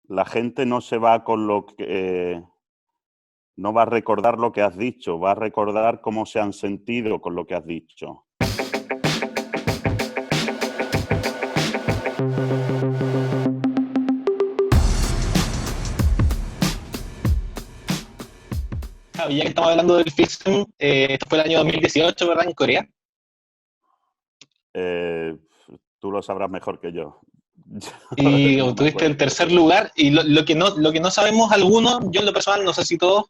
la gente no se va con lo que... no va a recordar lo que has dicho, va a recordar cómo se han sentido con lo que has dicho. Claro, ya que estamos hablando del Fixum, esto fue el año 2018, ¿verdad? En Corea. Eh, Tú lo sabrás mejor que yo. Y No me obtuviste acuerdo. el tercer lugar. Y lo que no sabemos algunos, yo en lo personal, no sé si todos,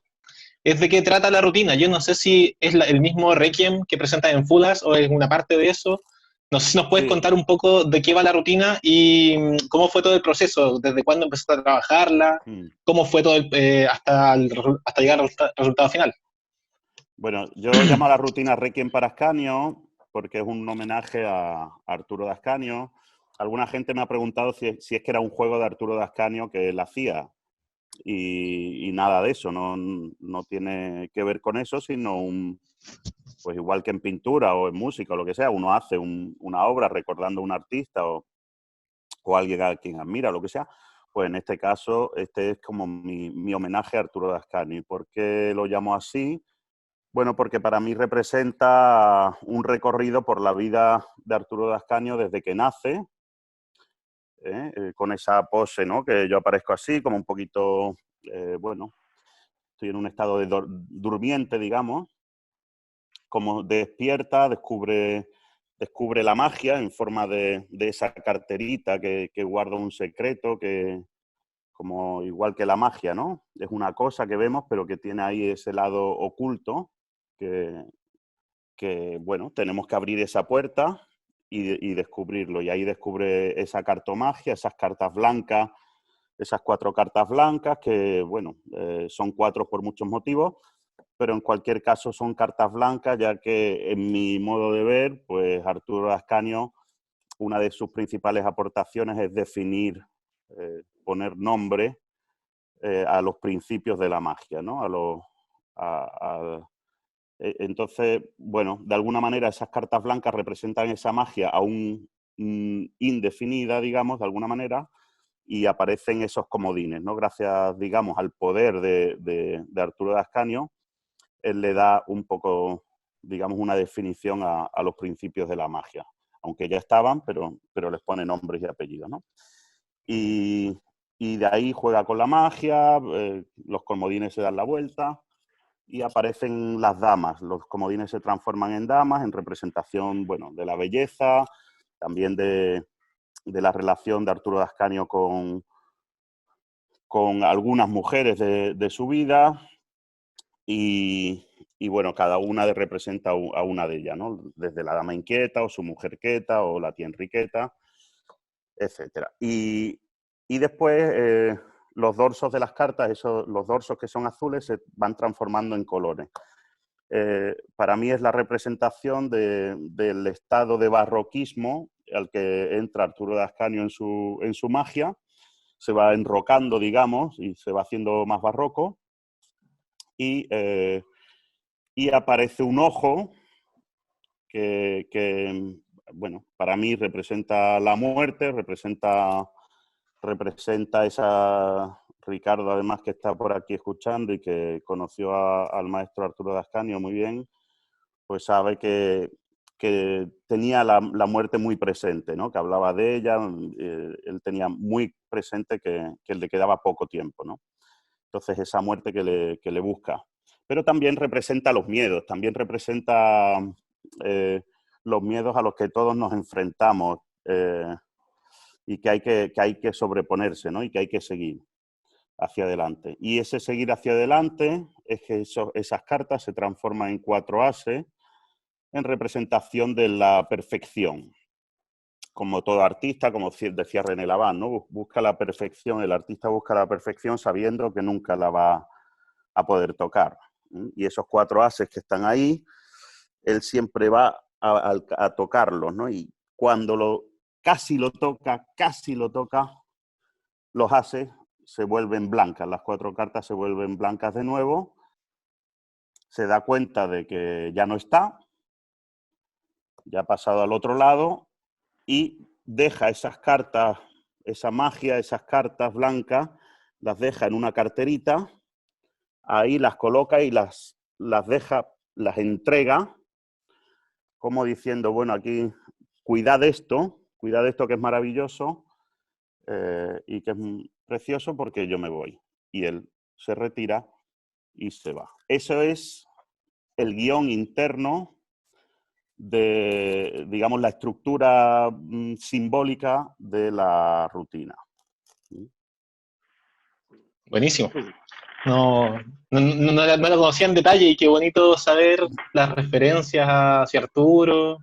es de qué trata la rutina. Yo no sé si es el mismo Requiem que presentas en Fulas o es una parte de eso. No sé si nos puedes Sí, contar un poco de qué va la rutina y cómo fue todo el proceso, desde cuándo empezaste a trabajarla, mm. cómo fue todo hasta llegar al resultado final. Bueno, yo llamo a la rutina Requiem para Ascanio porque es un homenaje a Arturo de Ascanio. Alguna gente me ha preguntado si es que era un juego de Arturo de Ascanio que él hacía. Y nada de eso, no tiene que ver con eso, sino pues igual que en pintura o en música o lo que sea, uno hace una obra recordando a un artista o alguien a quien admira, lo que sea. Pues en este caso, este es como mi homenaje a Arturo de Ascanio. ¿Y por qué lo llamo así? Bueno, porque para mí representa un recorrido por la vida de Arturo de Ascanio desde que nace, con esa pose, ¿no? Que yo aparezco así, como un poquito, bueno, estoy en un estado de durmiente, digamos, como despierta, descubre la magia en forma de esa carterita que guarda un secreto, que como igual que la magia, ¿no? Es una cosa que vemos, pero que tiene ahí ese lado oculto que, bueno, tenemos que abrir esa puerta y descubrirlo. Y ahí descubre esa cartomagia, esas cartas blancas, esas 4 cartas blancas, que, bueno, son 4 por muchos motivos, pero en cualquier caso son cartas blancas, ya que en mi modo de ver, pues Arturo Ascanio, una de sus principales aportaciones es definir, poner nombre a los principios de la magia, ¿no? Entonces, bueno, de alguna manera esas cartas blancas representan esa magia aún indefinida, digamos, de alguna manera, y aparecen esos comodines, ¿no? Gracias, digamos, al poder de Arturo de Ascanio, él le da un poco, digamos, una definición a los principios de la magia, aunque ya estaban, pero les pone nombres y apellidos, ¿no? Y, y de ahí juega con la magia, los comodines se dan la vuelta y aparecen las damas. Los comodines se transforman en damas, en representación, bueno, de la belleza, también de la relación de Arturo de Ascanio con algunas mujeres de su vida y, bueno, cada una representa a una de ellas, ¿no? Desde la dama inquieta o su mujer quieta o la tía Enriqueta, etcétera. Y después los dorsos de las cartas, los dorsos que son azules, se van transformando en colores. Para mí es la representación del estado de barroquismo al que entra Arturo de Ascanio en su magia, se va enrocando, digamos, y se va haciendo más barroco, y aparece un ojo que, bueno, para mí representa la muerte, representa esa... Ricardo, además, que está por aquí escuchando y que conoció al maestro Arturo de Ascanio muy bien, pues sabe que tenía la muerte muy presente, ¿no? Que hablaba de ella, él tenía muy presente que le quedaba poco tiempo, ¿no? Entonces, esa muerte que le busca. Pero también representa los miedos, también representa los miedos a los que todos nos enfrentamos y que hay que sobreponerse, ¿no? Y que hay que seguir hacia adelante. Y ese seguir hacia adelante es que esas cartas se transforman en 4 ases en representación de la perfección. Como todo artista, como decía René Laván, ¿no? Busca la perfección, el artista busca la perfección sabiendo que nunca la va a poder tocar. Y esos 4 ases que están ahí, él siempre va a tocarlos, ¿no? Y cuando casi lo toca, los ases se vuelven blancas, las 4 cartas se vuelven blancas de nuevo, se da cuenta de que ya no está, ya ha pasado al otro lado y deja esas cartas, esa magia, esas cartas blancas las deja en una carterita, ahí las coloca y las deja, las entrega, como diciendo, bueno, aquí cuidad esto que es maravilloso y que es precioso porque yo me voy. Y él se retira y se va. Eso es el guión interno de, digamos, la estructura simbólica de la rutina. Buenísimo. No lo conocía en detalle y qué bonito saber las referencias hacia Arturo.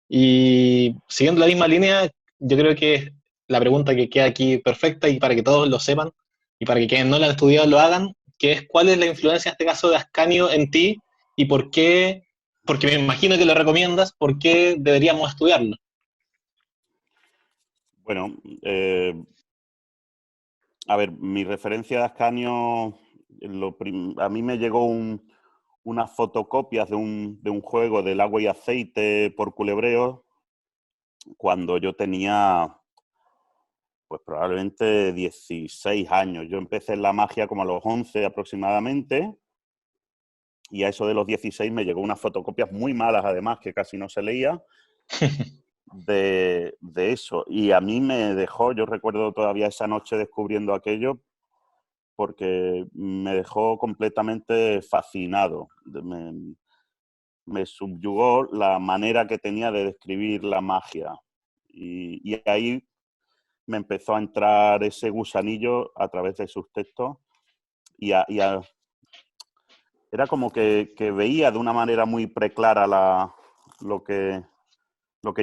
Y siguiendo la misma línea, yo creo que la pregunta que queda aquí perfecta y para que todos lo sepan y para que quienes no lo han estudiado lo hagan, que es cuál es la influencia en este caso de Ascanio en ti y por qué, porque me imagino que lo recomiendas, por qué deberíamos estudiarlo. Bueno, a ver, mi referencia de Ascanio, a mí me llegó unas fotocopias de un juego del agua y aceite por Culebreo cuando yo tenía, pues probablemente 16 años. Yo empecé en la magia como a los 11 aproximadamente y a eso de los 16 me llegó unas fotocopias muy malas además, que casi no se leía, de eso. Y a mí me dejó, yo recuerdo todavía esa noche descubriendo aquello, porque me dejó completamente fascinado. Me subyugó la manera que tenía de describir la magia. Y ahí me empezó a entrar ese gusanillo a través de sus textos era como que veía de una manera muy preclara lo que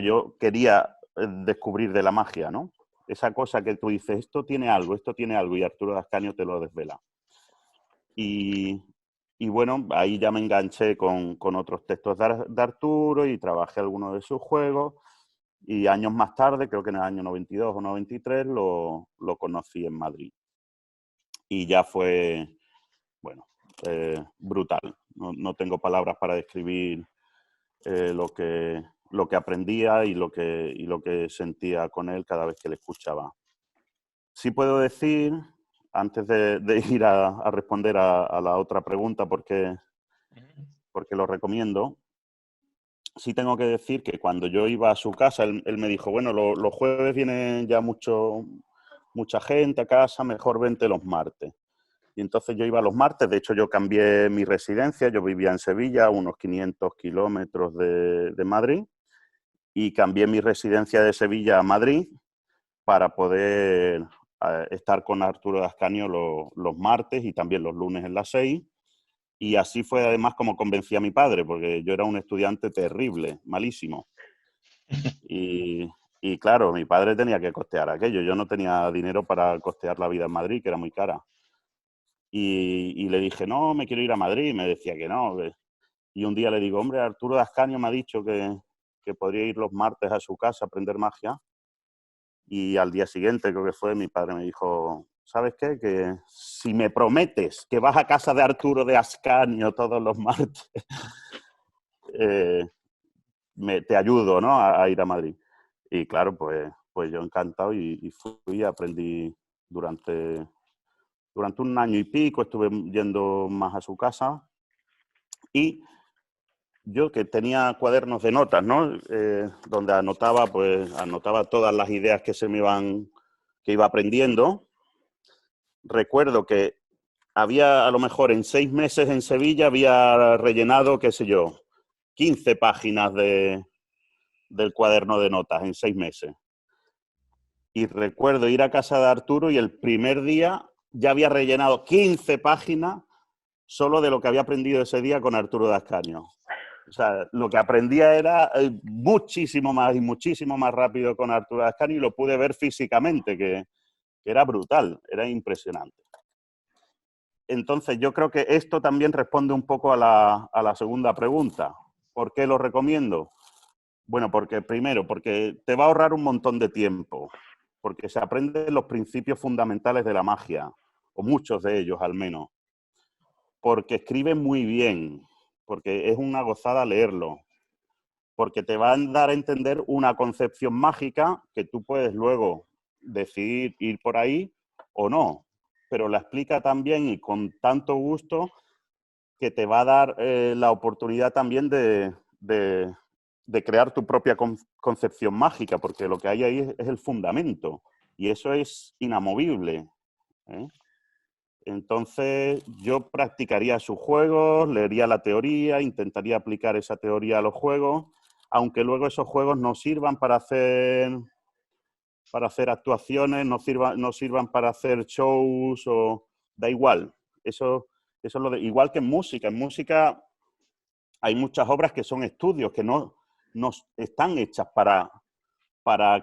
yo quería descubrir de la magia, ¿no? Esa cosa que tú dices, esto tiene algo, y Arturo de Ascanio te lo desvela. Y bueno, ahí ya me enganché con otros textos de Arturo y trabajé algunos de sus juegos. Y años más tarde, creo que en el año 92 o 93, lo conocí en Madrid. Y ya fue, bueno, brutal. No tengo palabras para describir lo que aprendía y lo que sentía con él cada vez que le escuchaba. Sí puedo decir, antes de ir a responder a la otra pregunta, porque lo recomiendo, sí tengo que decir que cuando yo iba a su casa, él me dijo, bueno, los jueves viene ya mucha gente a casa, mejor vente los martes. Y entonces yo iba los martes, de hecho yo cambié mi residencia, yo vivía en Sevilla, a unos 500 kilómetros de Madrid, y cambié mi residencia de Sevilla a Madrid para poder estar con Arturo de Ascanio los martes y también los lunes en las 6. Y así fue además como convencí a mi padre, porque yo era un estudiante terrible, malísimo. Y claro, mi padre tenía que costear aquello. Yo no tenía dinero para costear la vida en Madrid, que era muy cara. Y le dije, no, me quiero ir a Madrid. Y me decía que no. Y un día le digo, hombre, Arturo de Ascanio me ha dicho que podría ir los martes a su casa a aprender magia. Y al día siguiente, creo que fue, mi padre me dijo, ¿sabes qué? Que si me prometes que vas a casa de Arturo de Ascanio todos los martes, te ayudo, ¿no? a ir a Madrid. Y claro, pues yo encantado y fui y aprendí durante un año y pico, estuve yendo más a su casa. Y yo que tenía cuadernos de notas, ¿no? Donde anotaba todas las ideas que que iba aprendiendo. Recuerdo que había, a lo mejor en 6 meses en Sevilla, había rellenado, qué sé yo, 15 páginas del cuaderno de notas en 6 meses. Y recuerdo ir a casa de Arturo y el primer día ya había rellenado 15 páginas solo de lo que había aprendido ese día con Arturo de Ascanio. O sea, lo que aprendía era muchísimo más y muchísimo más rápido con Arturo de Ascanio y lo pude ver físicamente, que era brutal, era impresionante. Entonces, yo creo que esto también responde un poco a la segunda pregunta. ¿Por qué lo recomiendo? Bueno, primero, porque te va a ahorrar un montón de tiempo, porque se aprenden los principios fundamentales de la magia, o muchos de ellos al menos, porque escribe muy bien, porque es una gozada leerlo, porque te va a dar a entender una concepción mágica que tú puedes luego decidir ir por ahí o no. pero la explica tan bien y con tanto gusto que te va a dar la oportunidad también de crear tu propia concepción mágica, porque lo que hay ahí es el fundamento, y eso es inamovible, ¿eh? Entonces, yo practicaría sus juegos, leería la teoría, intentaría aplicar esa teoría a los juegos, aunque luego esos juegos no sirvan para hacer actuaciones, no sirvan para hacer shows, o da igual. Eso es igual que en música. En música hay muchas obras que son estudios, que no están hechas para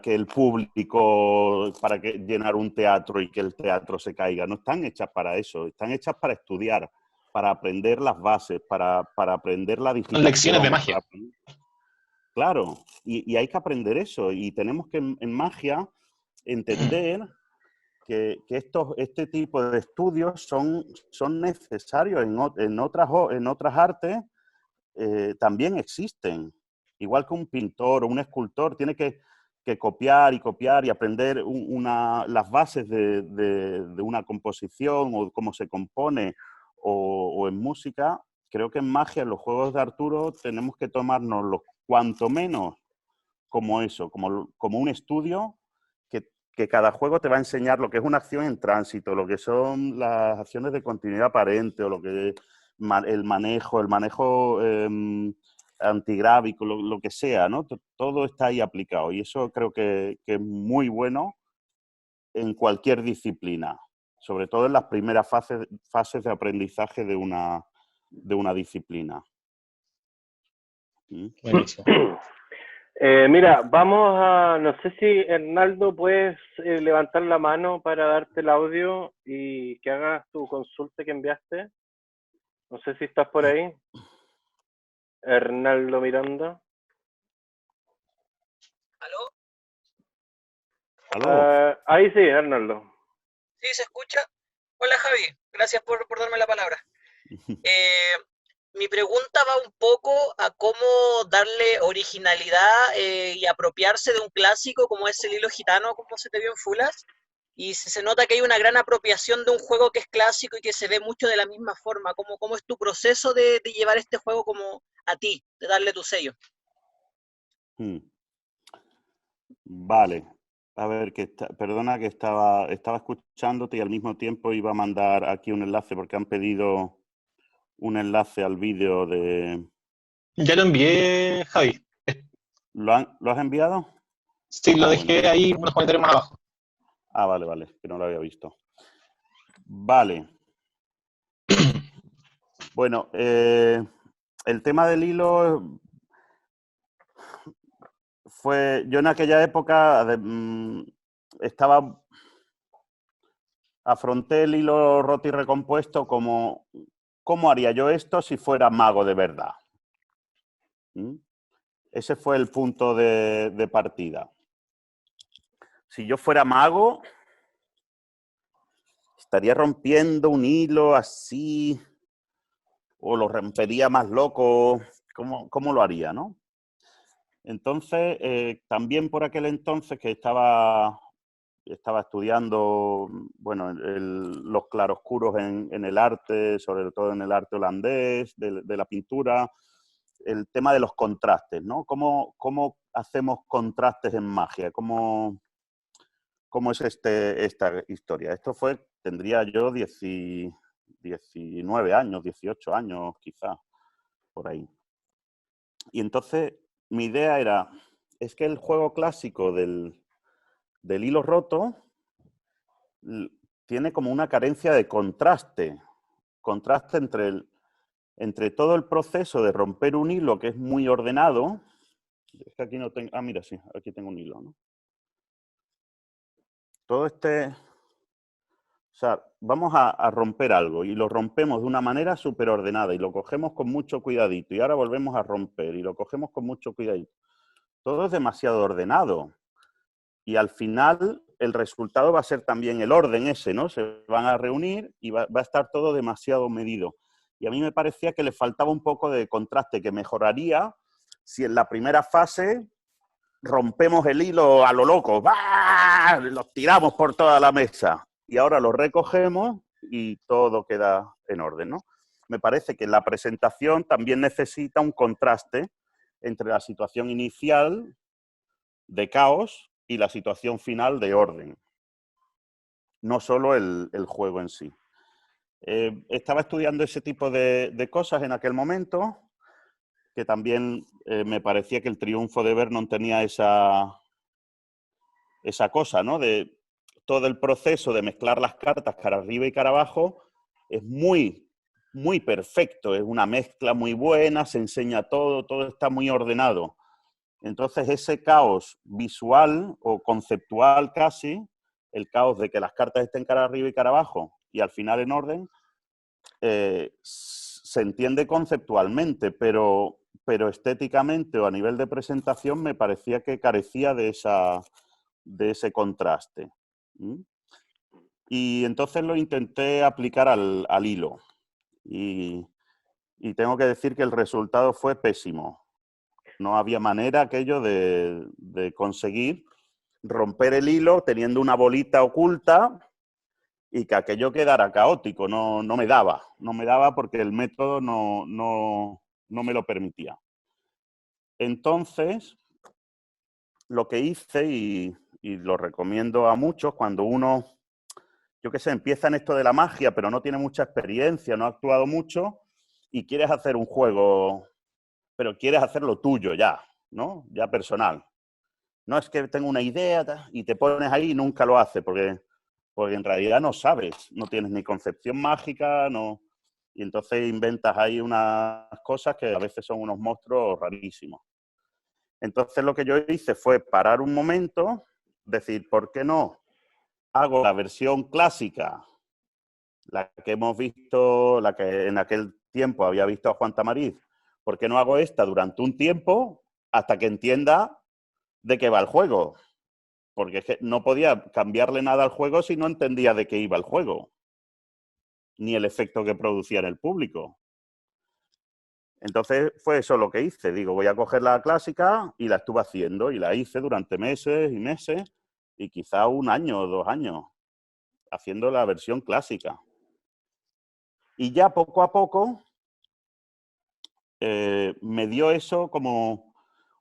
que el público, para que llenar un teatro y que el teatro se caiga. No están hechas para eso, están hechas para estudiar, para aprender las bases, para aprender la Son lecciones de digitación. magia. Claro, y hay que aprender eso. Y tenemos que en magia entender que este tipo de estudios son necesarios en otras artes. También existen. Igual que un pintor o un escultor tiene que copiar y aprender las bases de una composición o cómo se compone, o en música. Creo que en magia, en los juegos de Arturo, tenemos que tomárnoslo cuanto menos como eso, como un estudio que cada juego te va a enseñar lo que es una acción en tránsito, lo que son las acciones de continuidad aparente, o lo que el manejo antigrávico, lo que sea, ¿no? Todo está ahí aplicado, y eso creo que es muy bueno en cualquier disciplina, sobre todo en las primeras fases de aprendizaje de una disciplina. Buenísimo. Mira, no sé si Hernaldo puedes levantar la mano para darte el audio y que hagas tu consulta que enviaste. No sé si estás por ahí. Hernaldo Miranda. ¿Aló? ¿Aló? Ahí sí, Hernaldo. ¿Sí se escucha? Hola Javi, gracias por darme la palabra. Mi pregunta va un poco a cómo darle originalidad y apropiarse de un clásico como es el hilo gitano, como se te vio en Fulas, y se nota que hay una gran apropiación de un juego que es clásico y que se ve mucho de la misma forma. ¿Cómo es tu proceso de llevar este juego como a ti, de darle tu sello? Vale. A ver, perdona que estaba escuchándote y al mismo tiempo iba a mandar aquí un enlace porque han pedido un enlace al vídeo de... Ya lo envié, Javi. ¿Lo has enviado? Sí, lo Bueno. dejé ahí unos comentarios más abajo. Vale, que no lo había visto. Vale. Bueno, el tema del hilo yo en aquella época afronté el hilo roto y recompuesto como, ¿cómo haría yo esto si fuera mago de verdad? Ese fue el punto de partida. Si yo fuera mago, estaría rompiendo un hilo así, o lo rompería más loco. ¿Cómo lo haría, no? Entonces, también por aquel entonces que estaba estudiando, bueno, los claroscuros en el arte, sobre todo en el arte holandés, de la pintura, el tema de los contrastes, ¿no? ¿Cómo hacemos contrastes en magia? ¿Cómo es esta historia? Esto tendría yo 19 años, 18 años quizás, por ahí. Y entonces mi idea es que el juego clásico del hilo roto tiene como una carencia de contraste entre todo el proceso de romper un hilo que es muy ordenado. Es que aquí no tengo... mira, sí, aquí tengo un hilo, ¿no? O sea, vamos a romper algo y lo rompemos de una manera súper ordenada y lo cogemos con mucho cuidadito y ahora volvemos a romper y lo cogemos con mucho cuidadito. Todo es demasiado ordenado y al final el resultado va a ser también el orden ese, ¿no? Se van a reunir y va a estar todo demasiado medido. Y a mí me parecía que le faltaba un poco de contraste, que mejoraría si en la primera fase rompemos el hilo a lo loco, ¡bah! Los tiramos por toda la mesa. y ahora lo recogemos y todo queda en orden, ¿no? Me parece que la presentación también necesita un contraste entre la situación inicial de caos y la situación final de orden, no solo el juego en sí. Estaba estudiando ese tipo de cosas en aquel momento, que también me parecía que el triunfo de Vernon tenía esa cosa, ¿no? De todo el proceso de mezclar las cartas cara arriba y cara abajo es muy, muy perfecto, es una mezcla muy buena, se enseña todo, todo está muy ordenado. Entonces ese caos visual o conceptual casi, el caos de que las cartas estén cara arriba y cara abajo y al final en orden, se entiende conceptualmente, pero estéticamente o a nivel de presentación me parecía que carecía de ese contraste. ¿Mm? Y entonces lo intenté aplicar al hilo. Y tengo que decir que el resultado fue pésimo. No había manera aquello de conseguir romper el hilo teniendo una bolita oculta y que aquello quedara caótico. No me daba porque el método no me lo permitía. Entonces, lo que hice, y lo recomiendo a muchos, cuando uno, yo qué sé, empieza en esto de la magia, pero no tiene mucha experiencia, no ha actuado mucho, y quieres hacer un juego, pero quieres hacerlo tuyo ya, ¿no? Ya personal. No es que tengo una idea y te pones ahí y nunca lo haces, porque en realidad no sabes, no tienes ni concepción mágica, no, y entonces inventas ahí unas cosas que a veces son unos monstruos rarísimos. Entonces lo que yo hice fue parar un momento, decir, ¿por qué no hago la versión clásica, la que hemos visto, la que en aquel tiempo había visto a Juan Tamariz? ¿Por qué no hago esta durante un tiempo hasta que entienda de qué va el juego? Porque es que no podía cambiarle nada al juego si no entendía de qué iba el juego, ni el efecto que producía en el público. Entonces fue eso lo que hice. Digo, voy a coger la clásica y la estuve haciendo y la hice durante meses y meses y quizá 1 año o 2 años haciendo la versión clásica. Y ya poco a poco me dio eso como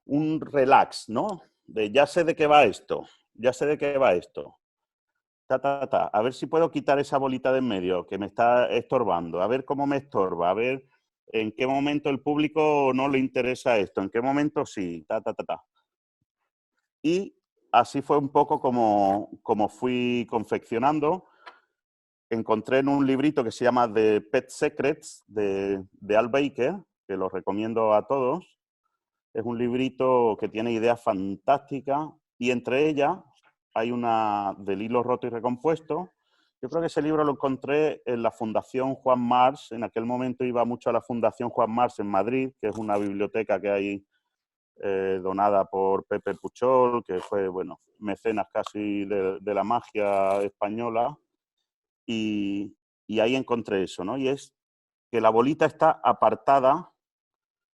un relax, ¿no? De ya sé de qué va esto, ya sé de qué va esto. A ver si puedo quitar esa bolita de en medio que me está estorbando, a ver cómo me estorba, a ver en qué momento el público no le interesa esto, en qué momento sí, Y así fue un poco como fui confeccionando. Encontré en un librito que se llama The Pet Secrets de Al Baker, que lo recomiendo a todos. Es un librito que tiene ideas fantásticas y entre ellas hay una del hilo roto y recompuesto. Yo creo que ese libro lo encontré en la Fundación Juan Mars. En aquel momento iba mucho a la Fundación Juan Mars en Madrid, que es una biblioteca que hay donada por Pepe Puchol, que fue, bueno, mecenas casi de la magia española. Y ahí encontré eso, ¿no? Y es que la bolita está apartada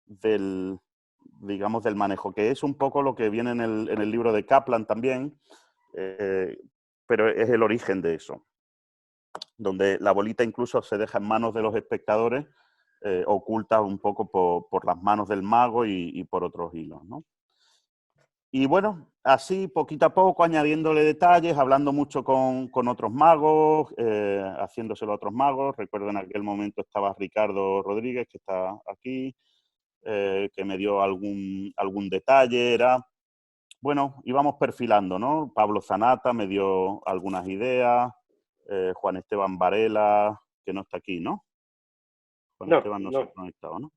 del, digamos, del manejo, que es un poco lo que viene en el libro de Kaplan también, pero es el origen de eso, donde la bolita incluso se deja en manos de los espectadores, oculta un poco por las manos del mago y por otros hilos, ¿no? Y bueno, así poquito a poco, añadiéndole detalles, hablando mucho con otros magos, haciéndoselo a otros magos. Recuerdo en aquel momento estaba Ricardo Rodríguez, que está aquí, que me dio algún detalle. Bueno, íbamos perfilando, ¿no? Pablo Zanata me dio algunas ideas, Juan Esteban Varela, que no está aquí, ¿no? Juan Esteban no se ha conectado, ¿no?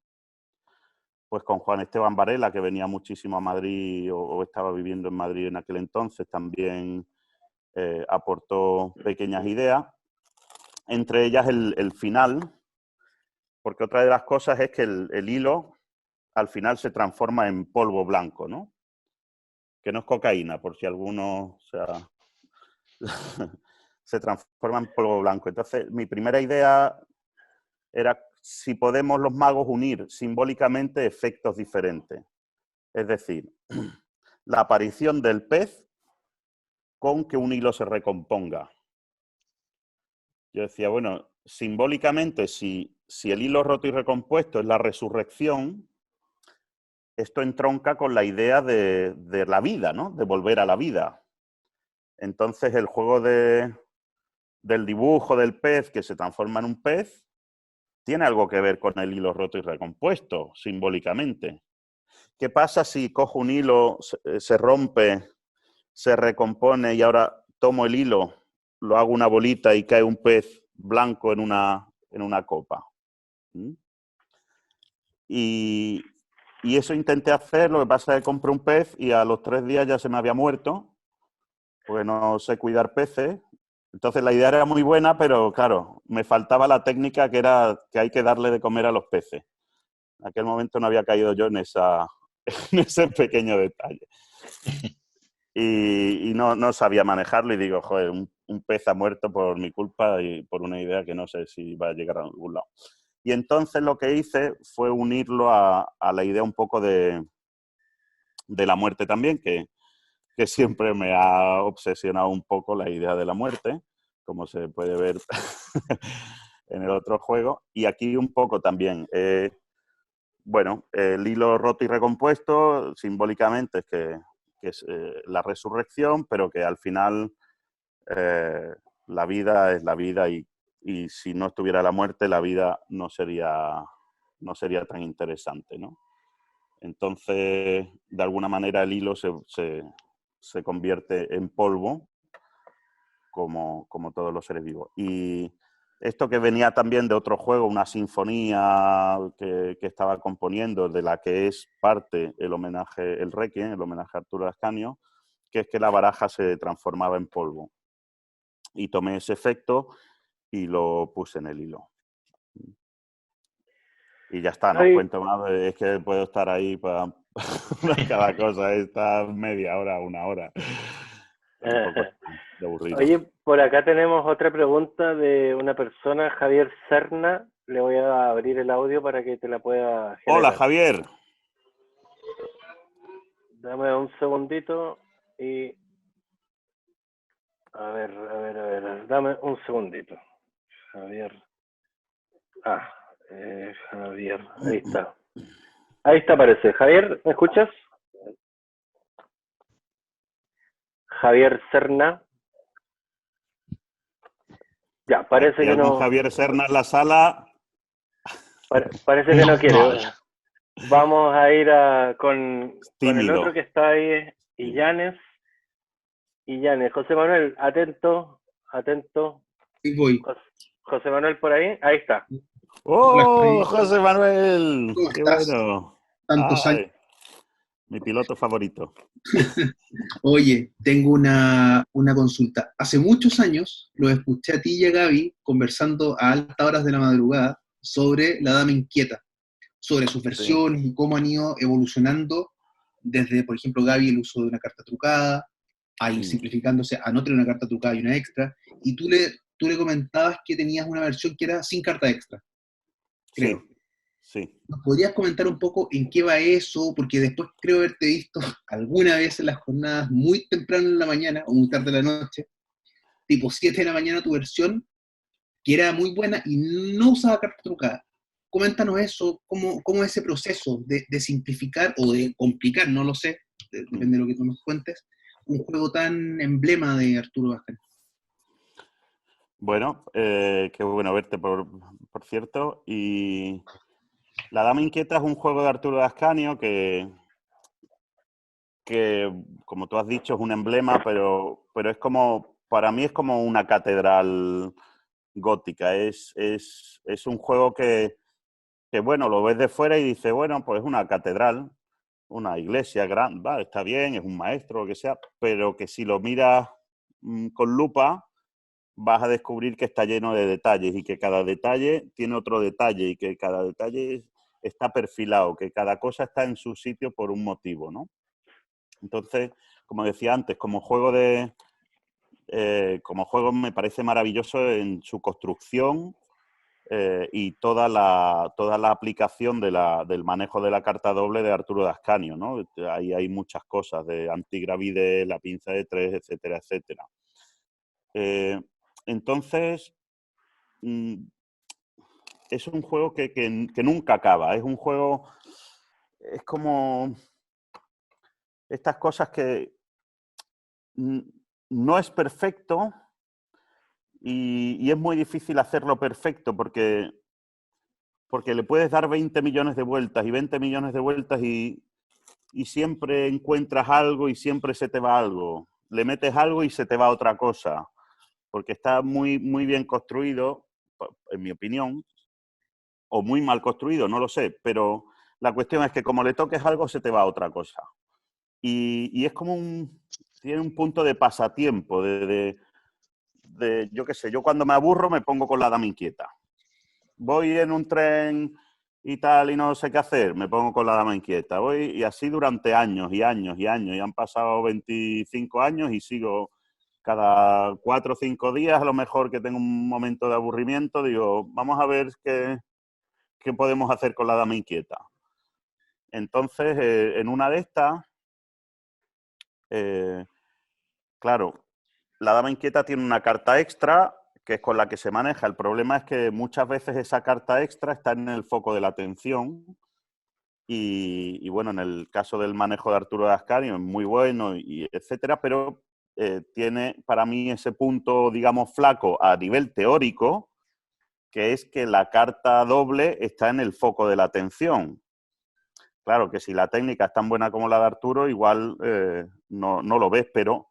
Pues con Juan Esteban Varela, que venía muchísimo a Madrid o estaba viviendo en Madrid en aquel entonces, también aportó pequeñas ideas, entre ellas el final, porque otra de las cosas es que el hilo al final se transforma en polvo blanco, ¿no? Que no es cocaína, por si alguno se transforma en polvo blanco. Entonces, mi primera idea era si podemos los magos unir simbólicamente efectos diferentes. Es decir, la aparición del pez con que un hilo se recomponga. yo decía, bueno, simbólicamente, si el hilo roto y recompuesto es la resurrección, esto entronca con la idea de la vida, ¿no? De volver a la vida. Entonces, el juego del dibujo del pez que se transforma en un pez tiene algo que ver con el hilo roto y recompuesto, simbólicamente. ¿Qué pasa si cojo un hilo, se rompe, se recompone y ahora tomo el hilo, lo hago una bolita y cae un pez blanco en una copa? ¿Mm? Y eso intenté hacer, lo que pasa es que compré un pez y a los 3 días ya se me había muerto, porque no sé cuidar peces. Entonces la idea era muy buena, pero claro, me faltaba la técnica que era que hay que darle de comer a los peces. En aquel momento no había caído yo en ese pequeño detalle. Y no sabía manejarlo y digo, joder, un pez ha muerto por mi culpa y por una idea que no sé si va a llegar a algún lado. Y entonces lo que hice fue unirlo a la idea un poco de la muerte también, que siempre me ha obsesionado un poco la idea de la muerte, como se puede ver en el otro juego. Y aquí un poco también. Bueno, el hilo roto y recompuesto, simbólicamente, es que es la resurrección, pero que al final la vida es la vida y si no estuviera la muerte, la vida no sería tan interesante, ¿no? Entonces, de alguna manera, el hilo se convierte en polvo, como todos los seres vivos. Y esto que venía también de otro juego, una sinfonía que estaba componiendo, de la que es parte el homenaje, el Requiem, el homenaje a Arturo Ascanio, que es que la baraja se transformaba en polvo. Y tomé ese efecto y lo puse en el hilo. Y ya está, no os cuento más, es que puedo estar ahí para cada cosa, está media hora, 1 hora. Un poco de aburrido. Oye, por acá tenemos otra pregunta de una persona, Javier Serna. Le voy a abrir el audio para que te la pueda generar. Hola, Javier. Dame un segundito y... A ver, dame un segundito. Javier. Javier, ahí está. Ahí está, parece. Javier, ¿me escuchas? Javier Serna. Ya, parece que no. Javier Serna en la sala. Parece que no quiere. No. Vamos a ir con el otro que está ahí, Illanes. José Manuel, atento. Sí, voy. José Manuel por ahí está. ¡Oh, José Manuel! ¿Cómo ¡Qué estás? bueno! Tantos años. Mi piloto favorito. Oye, tengo una consulta. Hace muchos años los escuché a ti y a Gaby conversando a altas horas de la madrugada sobre La Dama Inquieta, sobre sus versiones y cómo han ido evolucionando desde, por ejemplo, Gaby, el uso de una carta trucada, a ir simplificándose a no tener una carta trucada y una extra, y tú le comentabas que tenías una versión que era sin carta extra, creo. Sí. ¿Nos podrías comentar un poco en qué va eso? Porque después creo haberte visto alguna vez en las jornadas muy temprano en la mañana o muy tarde en la noche, tipo 7 de la mañana tu versión, que era muy buena y no usaba carta trucada. Coméntanos eso, cómo es ese proceso de simplificar o de complicar, no lo sé, depende de lo que tú nos cuentes, un juego tan emblema de Arturo Ascanio. Bueno, qué bueno verte, por cierto. Y La Dama Inquieta es un juego de Arturo Ascanio que, como tú has dicho, es un emblema, pero es como, para mí es como una catedral gótica. Es un juego que, bueno, lo ves de fuera y dices, bueno, pues es una catedral, una iglesia grande, vale, está bien, es un maestro, lo que sea, pero que si lo miras con lupa, vas a descubrir que está lleno de detalles y que cada detalle tiene otro detalle y que cada detalle está perfilado, que cada cosa está en su sitio por un motivo, ¿no? Entonces, como decía antes, como juego me parece maravilloso en su construcción y toda la aplicación del manejo de la carta doble de Arturo Ascanio, ¿no? Ahí hay muchas cosas, de antigravide, la pinza de 3, etcétera, etcétera. Entonces, es un juego que nunca acaba. Es un juego, es como estas cosas que no es perfecto y es muy difícil hacerlo perfecto porque le puedes dar 20 millones de vueltas y 20 millones de vueltas y siempre encuentras algo y siempre se te va algo. Le metes algo y se te va otra cosa, porque está muy, muy bien construido, en mi opinión, o muy mal construido, no lo sé, pero la cuestión es que como le toques algo se te va otra cosa. Y es como tiene un punto de pasatiempo, yo qué sé, yo cuando me aburro me pongo con la dama inquieta. Voy en un tren y tal y no sé qué hacer, me pongo con la dama inquieta. Voy y así durante años y años y años. Y han pasado 25 años y sigo cada 4 o 5 días, a lo mejor que tengo un momento de aburrimiento, digo, vamos a ver qué podemos hacer con la dama inquieta. Entonces, en una de estas, claro, la dama inquieta tiene una carta extra que es con la que se maneja. El problema es que muchas veces esa carta extra está en el foco de la atención y bueno, en el caso del manejo de Arturo de Ascanio es muy bueno y etcétera, pero tiene para mí ese punto, digamos, flaco a nivel teórico, que es que la carta doble está en el foco de la atención. Claro que si la técnica es tan buena como la de Arturo, igual no lo ves, pero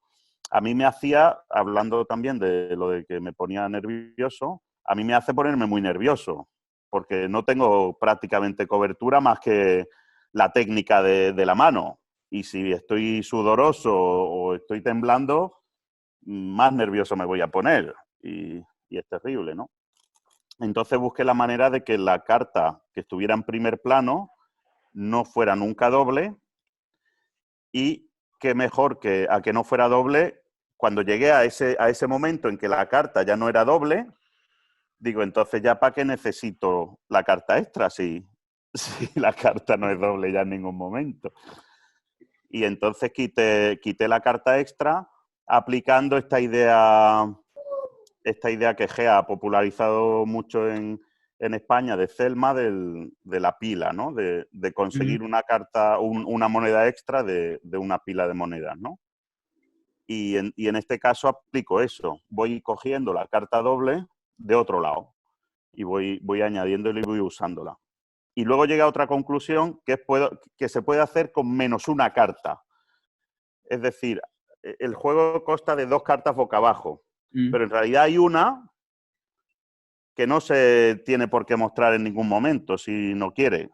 a mí me hacía, hablando también de lo de que me ponía nervioso, a mí me hace ponerme muy nervioso, porque no tengo prácticamente cobertura más que la técnica de la mano. Y si estoy sudoroso o estoy temblando, más nervioso me voy a poner. Y es terrible, ¿no? Entonces busqué la manera de que la carta que estuviera en primer plano no fuera nunca doble y que mejor que a que no fuera doble, cuando llegué a ese momento en que la carta ya no era doble, digo, entonces ya para qué necesito la carta extra si la carta no es doble ya en ningún momento. Y entonces quité la carta extra aplicando esta idea que Gea ha popularizado mucho en España de Celma de la pila, ¿no? De conseguir una carta, una moneda extra de una pila de monedas, ¿no? Y en este caso aplico eso. Voy cogiendo la carta doble de otro lado y voy añadiéndola y voy usándola. Y luego llegué a otra conclusión que se puede hacer con menos una carta. Es decir, el juego consta de 2 cartas boca abajo, pero en realidad hay una que no se tiene por qué mostrar en ningún momento si no quiere.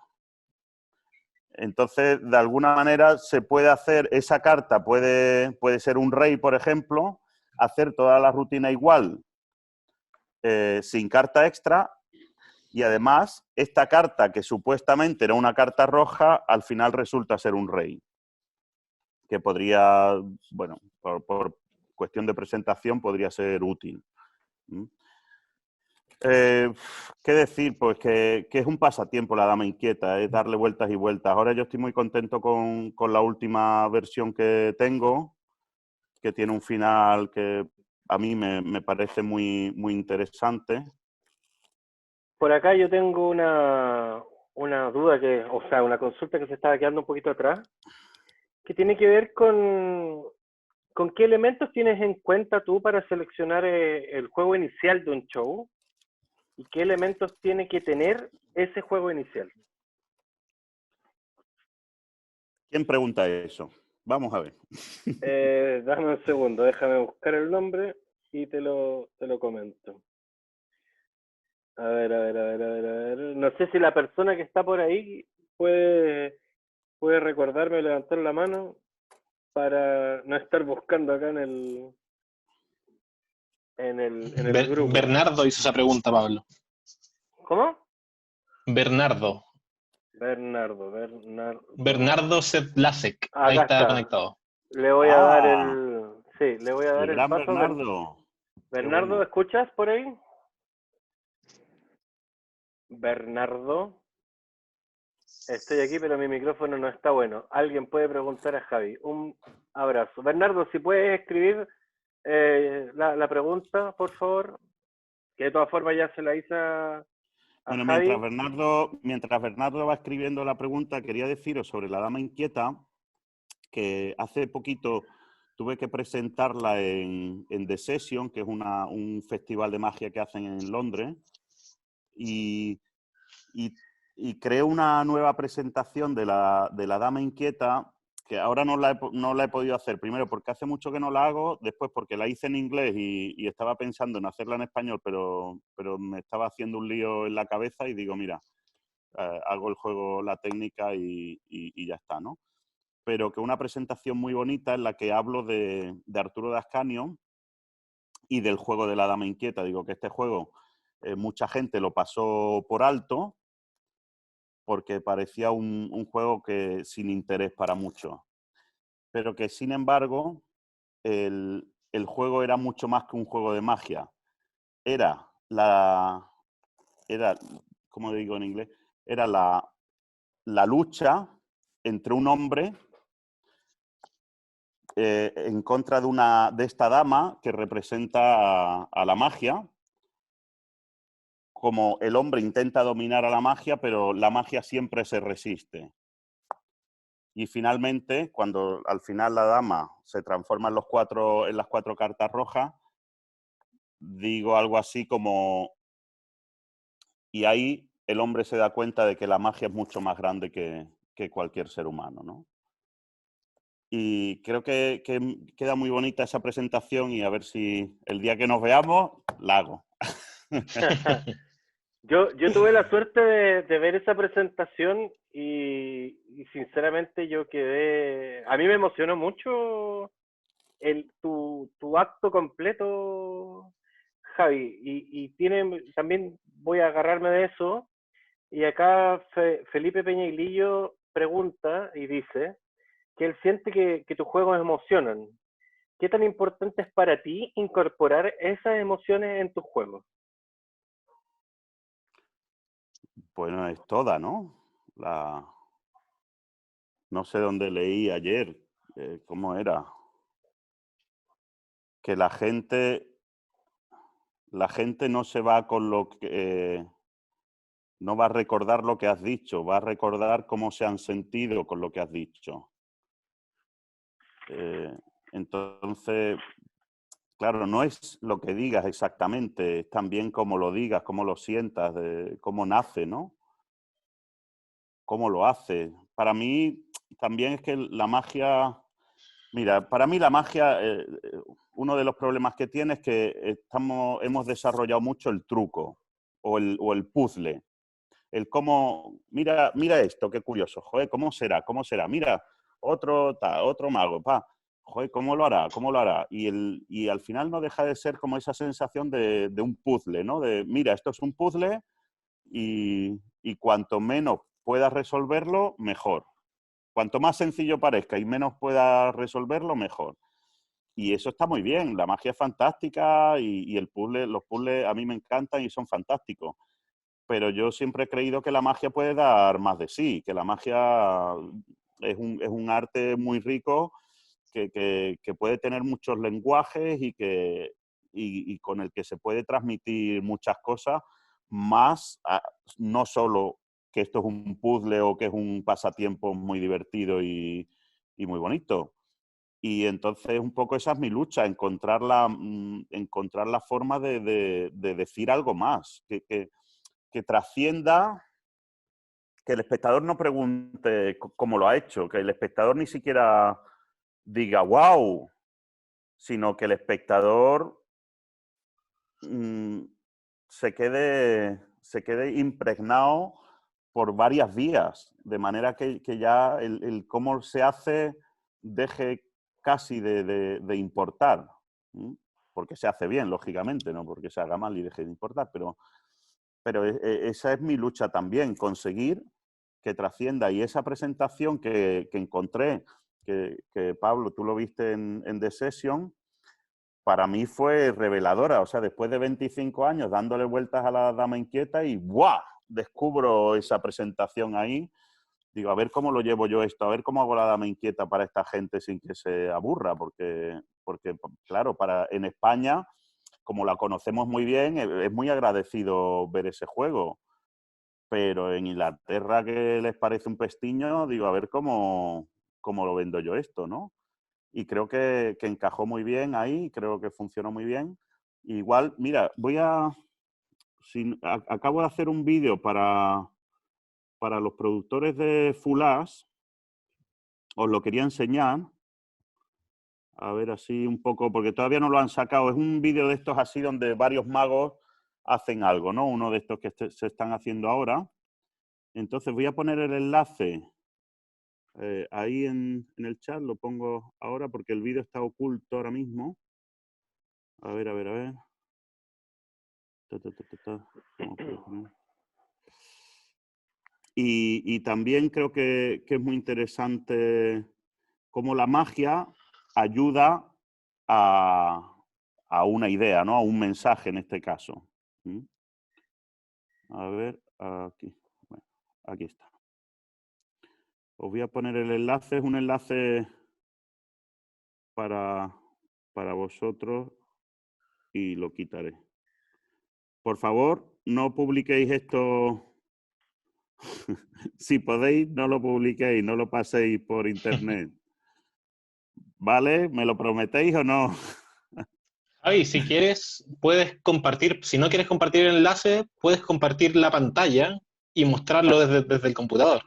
Entonces, de alguna manera se puede hacer, esa carta puede ser un rey, por ejemplo, hacer toda la rutina igual, sin carta extra, y además, esta carta que supuestamente era una carta roja, al final resulta ser un rey. Que podría, bueno, por cuestión de presentación, podría ser útil. ¿Qué decir? Pues que es un pasatiempo la dama inquieta, es darle vueltas y vueltas. Ahora yo estoy muy contento con la última versión que tengo, que tiene un final que a mí me parece muy, muy interesante. Por acá yo tengo una duda una consulta que se estaba quedando un poquito atrás, que tiene que ver con qué elementos tienes en cuenta tú para seleccionar el juego inicial de un show y qué elementos tiene que tener ese juego inicial. ¿Quién pregunta eso? Vamos a ver. Dame un segundo, déjame buscar el nombre y te lo comento. A ver. No sé si la persona que está por ahí puede recordarme levantar la mano para no estar buscando acá en el grupo. Bernardo hizo esa pregunta, Pablo. ¿Cómo? Bernardo Sedlacek. Ahí está conectado. Le voy a dar el gran paso. Bernardo. Bernardo, bueno. ¿Escuchas por ahí? Bernardo. Estoy aquí, pero mi micrófono no está bueno. Alguien puede preguntar a Javi. Un abrazo. Bernardo, si puedes escribir la pregunta, por favor. que de todas formas ya se la hice a Bueno, Javi. mientras Bernardo va escribiendo la pregunta, quería deciros sobre la dama inquieta, que hace poquito tuve que presentarla en The Session, que es un festival de magia que hacen en Londres, y creé una nueva presentación de la dama inquieta, que ahora no la he podido hacer, primero porque hace mucho que no la hago, después porque la hice en inglés y estaba pensando en hacerla en español, pero me estaba haciendo un lío en la cabeza y digo, mira, hago el juego, la técnica y ya está, ¿no? Pero que una presentación muy bonita en la que hablo de Arturo de Ascanio y del juego de la dama inquieta. Digo que este juego mucha gente lo pasó por alto porque parecía un juego que sin interés para muchos, pero que sin embargo el juego era mucho más que un juego de magia. Era, ¿cómo digo en inglés? Era la lucha entre un hombre en contra de esta dama que representa a la magia. Como el hombre intenta dominar a la magia, pero la magia siempre se resiste. Y finalmente, cuando al final la dama se transforma en las cuatro cartas rojas, digo algo así como... Y ahí el hombre se da cuenta de que la magia es mucho más grande que cualquier ser humano, ¿no? Y creo que queda muy bonita esa presentación y a ver si el día que nos veamos, la hago. Yo tuve la suerte de ver esa presentación y sinceramente yo quedé... A mí me emocionó mucho tu acto completo, Javi. Y también voy a agarrarme de eso. Y acá Felipe Peñailillo pregunta y dice que él siente que tus juegos emocionan. ¿Qué tan importante es para ti incorporar esas emociones en tus juegos? Bueno, es toda, ¿no? No sé dónde leí ayer, cómo era. Que la gente no se va con lo que... no va a recordar lo que has dicho, va a recordar cómo se han sentido con lo que has dicho. Entonces, claro, no es lo que digas exactamente, es también cómo lo digas, cómo lo sientas, cómo nace, ¿no? Cómo lo hace. Para mí también es que la magia... Mira, para mí la magia, uno de los problemas que tiene es que hemos desarrollado mucho el truco o el puzzle. El cómo, mira esto, qué curioso, joder, ¿cómo será? ¿Cómo será? Mira, otro mago, joder, ¿cómo lo hará? ¿Cómo lo hará? Y al final no deja de ser como esa sensación de un puzzle, ¿no? De, mira, esto es un puzzle y cuanto menos puedas resolverlo, mejor. Cuanto más sencillo parezca y menos puedas resolverlo, mejor. Y eso está muy bien, la magia es fantástica y los puzzles a mí me encantan y son fantásticos. Pero yo siempre he creído que la magia puede dar más de sí, que la magia es un arte muy rico que puede tener muchos lenguajes y con el que se puede transmitir muchas cosas, más no solo que esto es un puzzle o que es un pasatiempo muy divertido y muy bonito. Y entonces un poco esa es mi lucha, encontrar la forma de decir algo más, que trascienda, que el espectador no pregunte cómo lo ha hecho, que el espectador ni siquiera diga wow, sino que el espectador se quede impregnado por varias vías, de manera que ya el cómo se hace deje casi de importar, porque se hace bien, lógicamente, no porque se haga mal y deje de importar, pero esa es mi lucha también, conseguir que trascienda. Y esa presentación que encontré, que Pablo, tú lo viste en The Session, para mí fue reveladora. O sea, después de 25 años dándole vueltas a la dama inquieta y ¡buah! Descubro esa presentación ahí. Digo, a ver cómo lo llevo yo esto, a ver cómo hago la dama inquieta para esta gente sin que se aburra, porque claro, en España, como la conocemos muy bien, es muy agradecido ver ese juego. Pero en Inglaterra, que les parece un pestiño, digo, a ver cómo lo vendo yo esto, ¿no? Y creo que encajó muy bien ahí, creo que funcionó muy bien. Igual, mira, acabo de hacer un vídeo para los productores de Fulas, os lo quería enseñar. A ver, así un poco, porque todavía no lo han sacado. Es un vídeo de estos así donde varios magos hacen algo, ¿no? Uno de estos que se están haciendo ahora. Entonces voy a poner el enlace ahí en el chat, lo pongo ahora porque el vídeo está oculto ahora mismo. A ver, a ver, a ver. ¿Cómo puedo poner? Y también creo que es muy interesante cómo la magia ayuda a una idea, ¿no? A un mensaje en este caso. ¿Mm? A ver, aquí. Bueno, aquí está. Os voy a poner el enlace. Es un enlace para vosotros y lo quitaré. Por favor, no publiquéis esto. Si podéis, no lo publiquéis, no lo paséis por internet. ¿Vale? ¿Me lo prometéis o no? Javi, si quieres, puedes compartir, si no quieres compartir el enlace, puedes compartir la pantalla y mostrarlo desde el computador.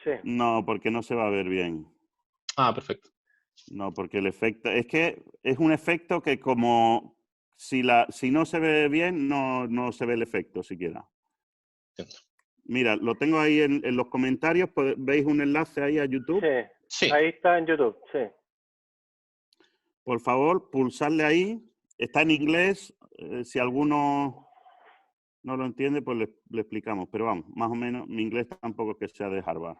Sí. No, porque no se va a ver bien. Ah, perfecto. No, porque el efecto... Es que es un efecto que como... Si no se ve bien, no se ve el efecto siquiera. Entiendo. Mira, lo tengo ahí en los comentarios. ¿Veis un enlace ahí a YouTube? Sí. Sí. Ahí está en YouTube, sí. Por favor, pulsarle ahí. Está en inglés. Si alguno no lo entiende, pues le explicamos. Pero vamos, más o menos, mi inglés tampoco es que sea de Harvard.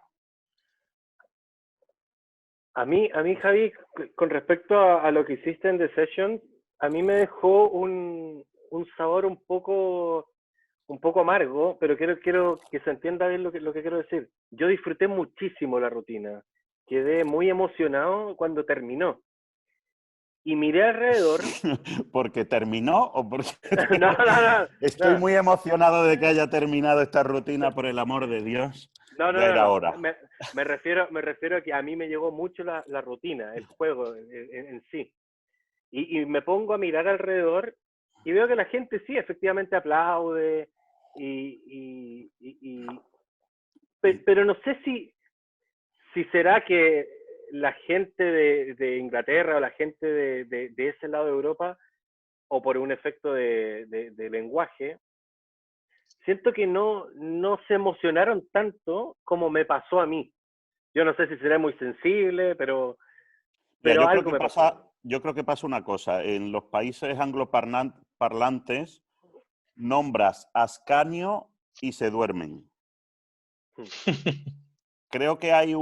A mí, Javi, con respecto a lo que hiciste en The Session, a mí me dejó un sabor un poco amargo, pero quiero que se entienda bien lo que quiero decir. Yo disfruté muchísimo la rutina. Quedé muy emocionado cuando terminó. Y miré alrededor. ¿Porque terminó o porque...? No. Estoy muy emocionado de que haya terminado esta rutina, por el amor de Dios. No. Ya era hora. Me refiero a que a mí me llegó mucho la rutina, el juego en sí. Y me pongo a mirar alrededor y veo que la gente sí, efectivamente aplaude. Pero no sé si será que la gente de Inglaterra o la gente de ese lado de Europa, o por un efecto de lenguaje, siento que no se emocionaron tanto como me pasó a mí. Yo no sé si seré muy sensible, pero Mira, algo me pasó. yo creo que pasa una cosa. En los países angloparlantes nombras Ascanio y se duermen. Creo que hay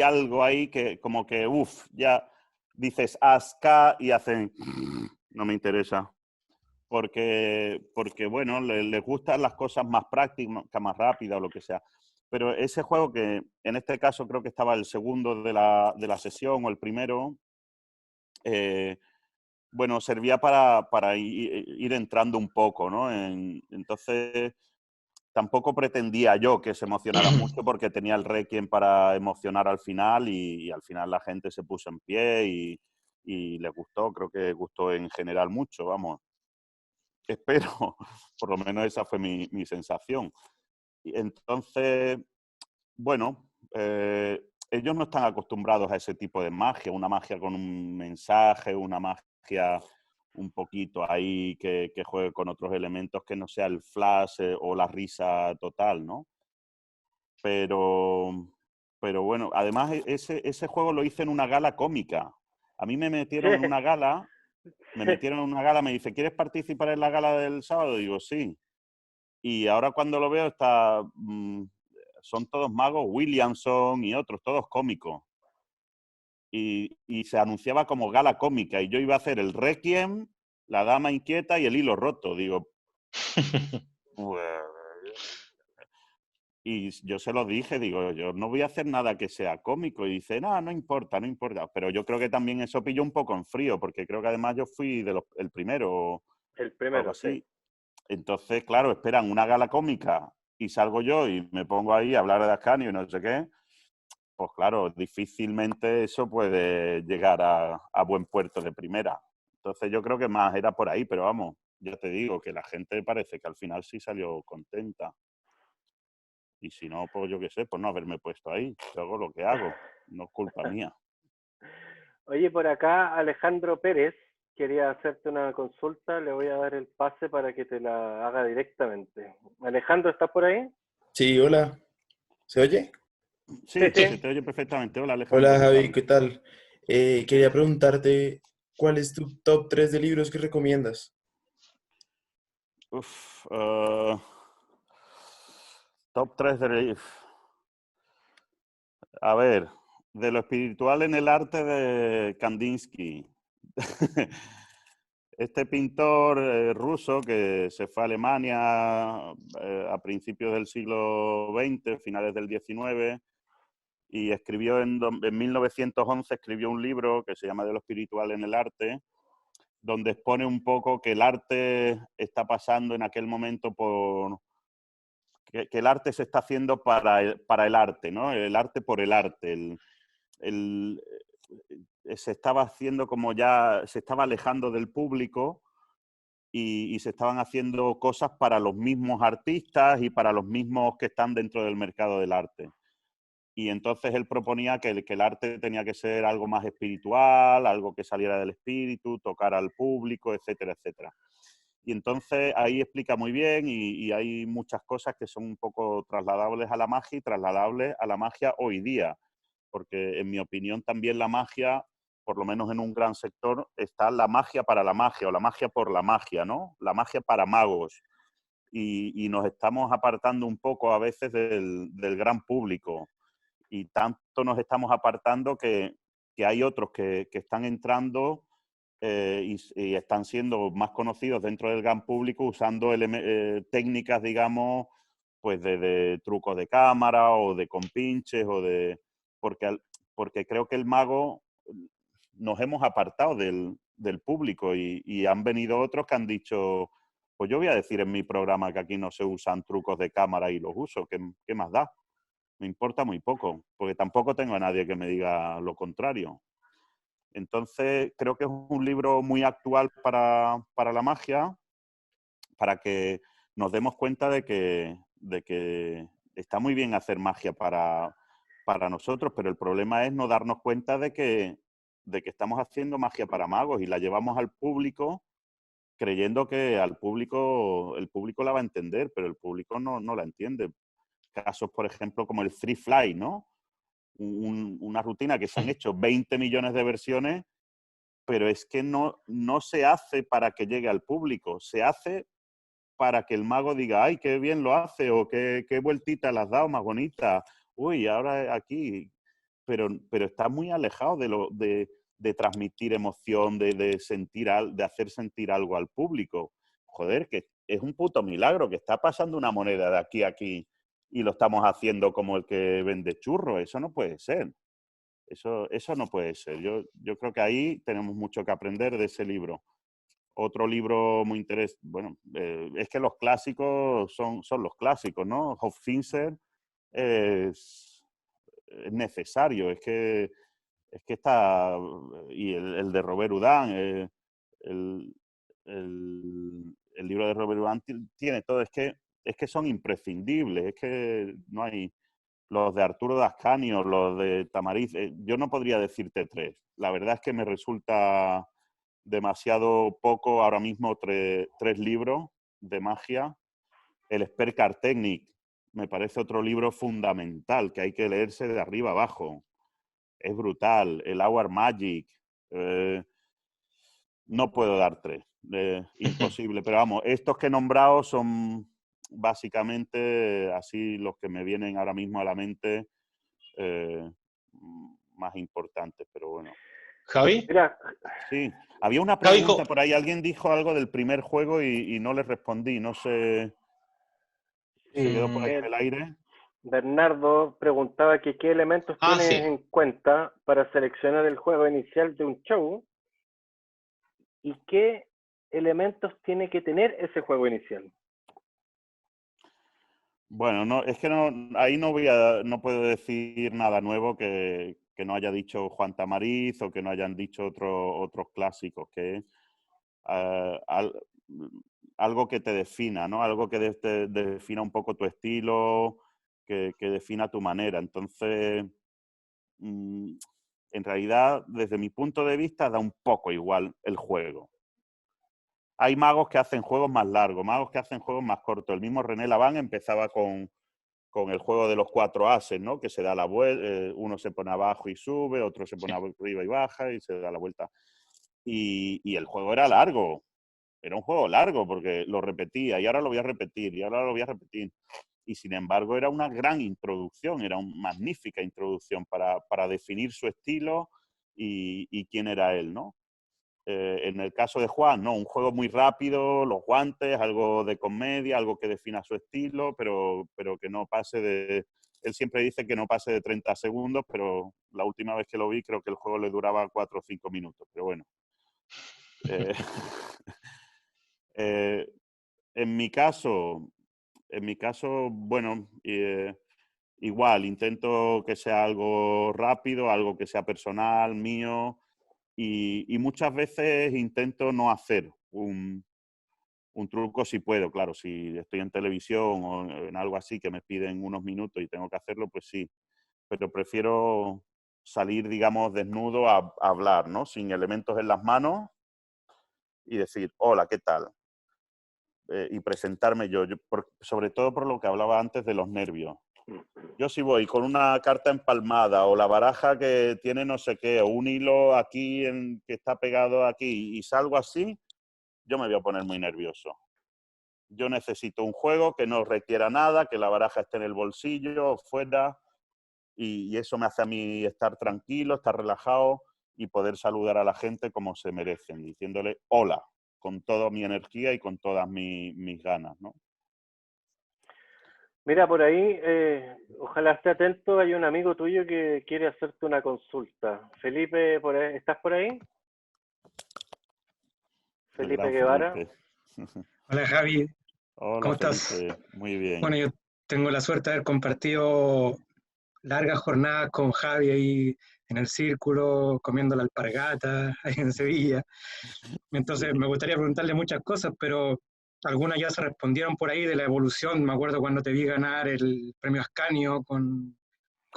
algo ahí que como que, ya dices Asca y hacen, no me interesa. Porque bueno, les gustan las cosas más prácticas, más rápidas o lo que sea. Pero ese juego que en este caso creo que estaba el segundo de la sesión o el primero, bueno, servía para ir entrando un poco, ¿no? Entonces, tampoco pretendía yo que se emocionara mucho porque tenía el Requiem para emocionar al final y al final la gente se puso en pie y les gustó, creo que gustó en general mucho, vamos. Espero, por lo menos esa fue mi sensación. Y entonces, bueno, ellos no están acostumbrados a ese tipo de magia, una magia con un mensaje, una magia un poquito ahí que juegue con otros elementos que no sea el flash o la risa total, ¿no? Pero bueno, además ese juego lo hice en una gala cómica. A mí me metieron en una gala, me dice, ¿quieres participar en la gala del sábado? Digo, sí. Y ahora cuando lo veo son todos magos, Williamson y otros, todos cómicos. Y se anunciaba como gala cómica y yo iba a hacer el Requiem, la Dama Inquieta y el Hilo Roto. Digo, Y yo se lo dije, digo, yo no voy a hacer nada que sea cómico. Y dice, no, no importa, no importa. Pero yo creo que también eso pilló un poco en frío, porque creo que además yo fui el primero o El algo primero, así. sí. Entonces, claro, esperan una gala cómica y salgo yo y me pongo ahí a hablar de Ascanio y no sé qué. Pues claro, difícilmente eso puede llegar a buen puerto de primera. Entonces yo creo que más era por ahí, pero vamos, ya te digo que la gente parece que al final sí salió contenta. Y si no, pues yo qué sé, pues no haberme puesto ahí. Yo hago lo que hago, no es culpa mía. Oye, por acá Alejandro Pérez quería hacerte una consulta, le voy a dar el pase para que te la haga directamente. Alejandro, ¿estás por ahí? Sí, hola. ¿Se oye? Sí, Sí, sí. se te oye perfectamente. Hola Hola Alejandro, ¿qué Javi, tal? ¿qué tal? Quería preguntarte, ¿cuál es tu top 3 de libros que recomiendas? Uf, top 3 de... A ver, de lo espiritual en el arte de Kandinsky. Este pintor ruso que se fue a Alemania a principios del siglo XX, finales del XIX, y escribió en 1911 escribió un libro que se llama De lo espiritual en el arte, donde expone un poco que el arte está pasando en aquel momento por... que el arte se está haciendo para el arte, ¿no? El arte por el arte. Se estaba haciendo como ya... se estaba alejando del público y se estaban haciendo cosas para los mismos artistas y para los mismos que están dentro del mercado del arte. Y entonces él proponía que el arte tenía que ser algo más espiritual, algo que saliera del espíritu, tocar al público, etcétera, etcétera. Y entonces ahí explica muy bien y hay muchas cosas que son un poco trasladables a la magia y trasladables a la magia hoy día. Porque en mi opinión también la magia, por lo menos en un gran sector, está la magia para la magia o la magia por la magia, ¿no? La magia para magos. Y nos estamos apartando un poco a veces del gran público. Y tanto nos estamos apartando que hay otros que están entrando y están siendo más conocidos dentro del gran público usando técnicas, digamos, pues de trucos de cámara o de compinches o de... Porque creo que el mago nos hemos apartado del público y han venido otros que han dicho, pues yo voy a decir en mi programa que aquí no se usan trucos de cámara y los uso, ¿qué más da? Me importa muy poco, porque tampoco tengo a nadie que me diga lo contrario. Entonces, creo que es un libro muy actual para la magia, para que nos demos cuenta de que está muy bien hacer magia para nosotros, pero el problema es no darnos cuenta de que estamos haciendo magia para magos y la llevamos al público creyendo que el público la va a entender, pero el público no la entiende. Casos, por ejemplo, como el Free Fly, ¿no? Una rutina que se han hecho 20 millones de versiones, pero es que no se hace para que llegue al público, se hace para que el mago diga, ay, qué bien lo hace, o qué vueltita le has dado más bonita, uy, ahora aquí, pero está muy alejado de transmitir emoción, de hacer sentir algo al público. Joder, que es un puto milagro, que está pasando una moneda de aquí a aquí y lo estamos haciendo como el que vende churros, eso no puede ser. Eso no puede ser. Yo creo que ahí tenemos mucho que aprender de ese libro. Otro libro muy interesante, bueno, es que los clásicos son los clásicos, ¿no? Hofzinser es necesario, es que está, y el de Robert Houdin, el, el libro de Robert Houdin tiene todo, es que son imprescindibles, es que no hay, los de Arturo Dascanio, los de Tamariz, yo no podría decirte tres. La verdad es que me resulta demasiado poco ahora mismo tres libros de magia. El Spercar Technic me parece otro libro fundamental que hay que leerse de arriba abajo. Es brutal. El Hour Magic. No puedo dar tres. Imposible. Pero vamos, estos que he nombrado son básicamente así los que me vienen ahora mismo a la mente más importantes. Pero bueno. Javi, Mira, Sí, había una Javi, pregunta por ahí. Alguien dijo algo del primer juego y no le respondí. No sé, se quedó por ahí en el, el aire. Bernardo preguntaba que qué elementos tienes Sí. en cuenta para seleccionar el juego inicial de un show y qué elementos tiene que tener ese juego inicial. Bueno, no, es que ahí no puedo decir nada nuevo que no haya dicho Juan Tamariz o que no hayan dicho otros clásicos, que es algo que te defina, ¿no? Algo que te defina un poco tu estilo, que defina tu manera. Entonces, en realidad, desde mi punto de vista, da un poco igual el juego. Hay magos que hacen juegos más largos, magos que hacen juegos más cortos. El mismo René Laván empezaba con el juego de los 4 ases, ¿no? Que se da la vuelta, uno se pone abajo y sube, otro se pone arriba y baja y se da la vuelta. Y el juego era largo, era un juego largo porque lo repetía y ahora lo voy a repetir y ahora lo voy a repetir. Y sin embargo era una gran introducción, era una magnífica introducción para definir su estilo y quién era él, ¿no? En el caso de Juan, no, un juego muy rápido, los guantes, algo de comedia, algo que defina su estilo, pero que no pase de... Él siempre dice que no pase de 30 segundos, pero la última vez que lo vi creo que el juego le duraba 4 o 5 minutos, pero bueno. Eh, en mi caso, bueno, igual, intento que sea algo rápido, algo que sea personal, mío, y muchas veces intento no hacer un truco si puedo, claro, si estoy en televisión o en algo así que me piden unos minutos y tengo que hacerlo, pues sí, pero prefiero salir, digamos, desnudo a hablar, ¿no? Sin elementos en las manos y decir, hola, ¿qué tal? Y presentarme yo, sobre todo por lo que hablaba antes de los nervios. Yo si voy con una carta empalmada o la baraja que tiene no sé qué, o un hilo aquí que está pegado aquí y salgo así, yo me voy a poner muy nervioso. Yo necesito un juego que no requiera nada, que la baraja esté en el bolsillo o fuera y eso me hace a mí estar tranquilo, estar relajado y poder saludar a la gente como se merecen, diciéndole hola, con toda mi energía y con todas mis ganas, ¿no? Mira, por ahí, ojalá esté atento, hay un amigo tuyo que quiere hacerte una consulta. Felipe, ¿estás por ahí? El Felipe gran Guevara. Felipe. Hola Javi, Hola ¿cómo estás? Felipe, muy bien. Bueno, yo tengo la suerte de haber compartido largas jornadas con Javi ahí en el círculo, comiendo la alpargata ahí en Sevilla. Entonces Sí. me gustaría preguntarle muchas cosas, pero algunas ya se respondieron por ahí de la evolución. Me acuerdo cuando te vi ganar el premio Ascanio con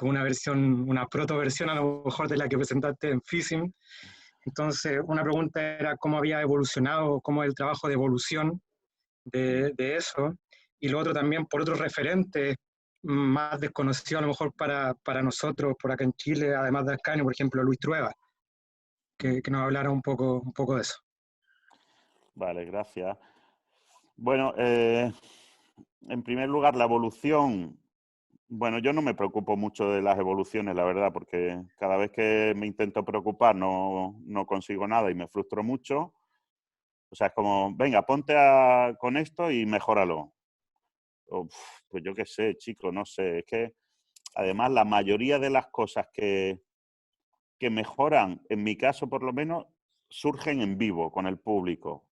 una versión, una protoversión a lo mejor de la que presentaste en FISIM. Entonces, una pregunta era cómo había evolucionado, cómo es el trabajo de evolución de eso, y lo otro también por otros referentes más desconocidos a lo mejor para nosotros por acá en Chile, además de Ascanio, por ejemplo, Luis Trueba, que nos hablara un poco de eso. Vale, gracias. Bueno, en primer lugar, la evolución. Bueno, yo no me preocupo mucho de las evoluciones, la verdad, porque cada vez que me intento preocupar no consigo nada y me frustro mucho. O sea, es como, venga, ponte con esto y mejóralo. Pues yo qué sé, chico, no sé. Es que además la mayoría de las cosas que mejoran, en mi caso por lo menos, surgen en vivo, con el público.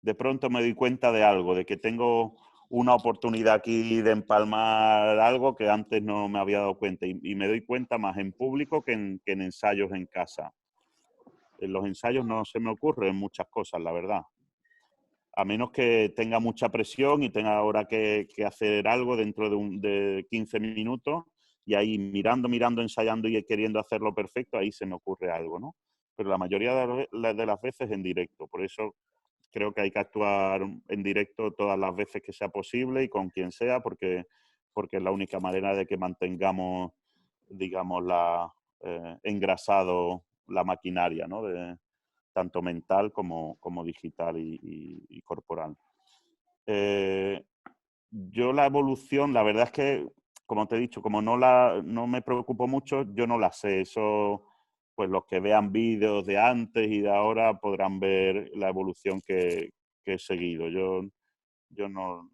De pronto me doy cuenta de algo, de que tengo una oportunidad aquí de empalmar algo que antes no me había dado cuenta y me doy cuenta más en público que en ensayos en casa. En los ensayos no se me ocurren muchas cosas, la verdad. A menos que tenga mucha presión y tenga ahora que hacer algo dentro de 15 minutos y ahí mirando, ensayando y queriendo hacerlo perfecto, ahí se me ocurre algo, ¿no? Pero la mayoría de las veces en directo. Por eso creo que hay que actuar en directo todas las veces que sea posible y con quien sea, porque es la única manera de que mantengamos, digamos, engrasado la maquinaria, ¿no? Tanto mental como digital y corporal. Yo la evolución, la verdad es que, como te he dicho, como no me preocupo mucho, yo no la sé. Eso, pues los que vean vídeos de antes y de ahora podrán ver la evolución que he seguido. Yo no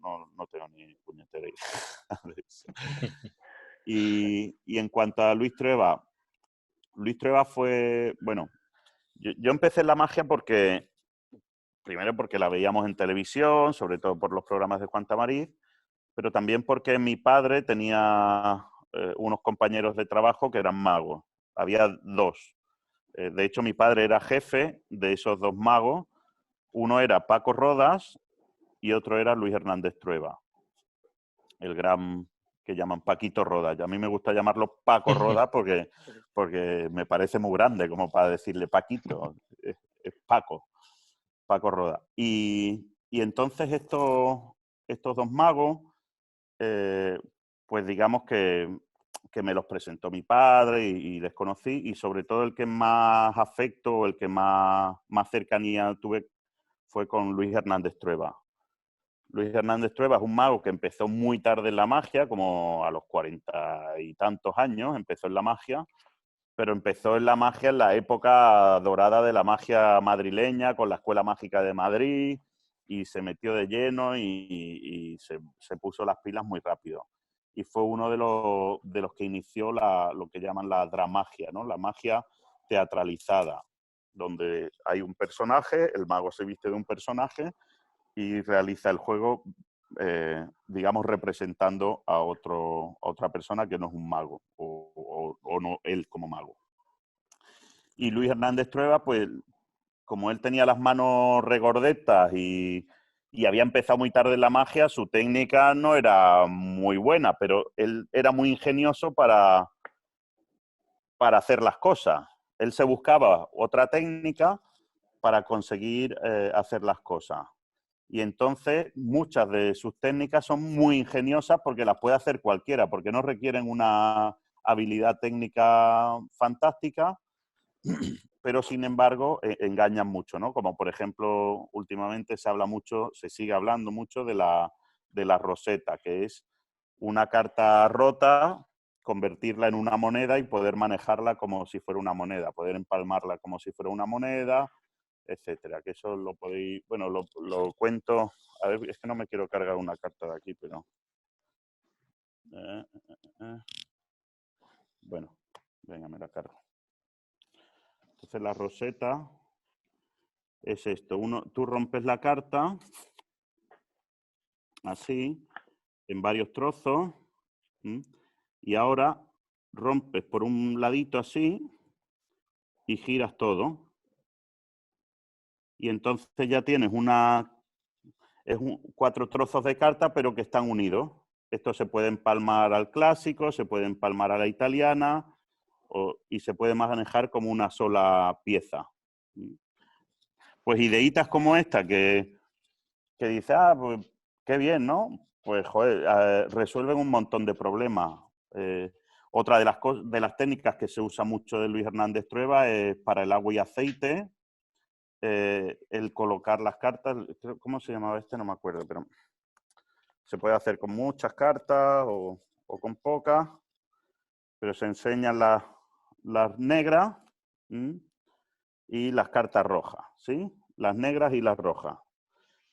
tengo ni puñetera idea de eso. Y en cuanto a Luis Trueba fue, bueno, yo empecé en la magia primero porque la veíamos en televisión, sobre todo por los programas de Juan Tamariz, pero también porque mi padre tenía unos compañeros de trabajo que eran magos. Había dos. De hecho, mi padre era jefe de esos dos magos. Uno era Paco Rodas y otro era Luis Hernández Trueba, el gran que llaman Paquito Rodas. Y a mí me gusta llamarlo Paco Rodas porque me parece muy grande como para decirle Paquito. Es Paco Rodas. Y entonces estos dos magos, pues digamos que me los presentó mi padre y les conocí, y sobre todo el que más afecto, el que más cercanía tuve fue con Luis Hernández Trueba. Luis Hernández Trueba es un mago que empezó muy tarde en la magia, como a los 40 y tantos años empezó en la magia, pero empezó en la magia en la época dorada de la magia madrileña, con la Escuela Mágica de Madrid, y se metió de lleno y se puso las pilas muy rápido. Y fue uno de los que inició lo que llaman la dramagia, ¿no? La magia teatralizada, donde hay un personaje, el mago se viste de un personaje y realiza el juego, digamos, representando a otra persona que no es un mago, o no él como mago. Y Luis Hernández Trueba, pues, como él tenía las manos regordetas y había empezado muy tarde en la magia, su técnica no era muy buena, pero él era muy ingenioso para hacer las cosas. Él se buscaba otra técnica para conseguir hacer las cosas. Y entonces muchas de sus técnicas son muy ingeniosas porque las puede hacer cualquiera, porque no requieren una habilidad técnica fantástica, pero sin embargo engañan mucho, ¿no? Como por ejemplo, últimamente se sigue hablando mucho de la roseta, que es una carta rota, convertirla en una moneda y poder manejarla como si fuera una moneda, poder empalmarla como si fuera una moneda, etcétera. Que eso lo podéis, bueno, lo cuento. A ver, es que no me quiero cargar una carta de aquí, pero bueno, venga, me la cargo. Entonces la roseta es esto. Tú rompes la carta así, en varios trozos, y ahora rompes por un ladito así y giras todo. Y entonces ya tienes 4 trozos de carta, pero que están unidos. Esto se puede empalmar al clásico, se puede empalmar a la italiana y se puede manejar como una sola pieza. Pues ideitas como esta que dice, pues qué bien, ¿no? Pues, joder, resuelven un montón de problemas. Otra de las técnicas que se usa mucho de Luis Hernández Trueba es para el agua y aceite, el colocar las cartas. ¿Cómo se llamaba este? No me acuerdo, pero se puede hacer con muchas cartas o con pocas, pero se enseñan las negras y las cartas rojas, ¿sí? Las negras y las rojas.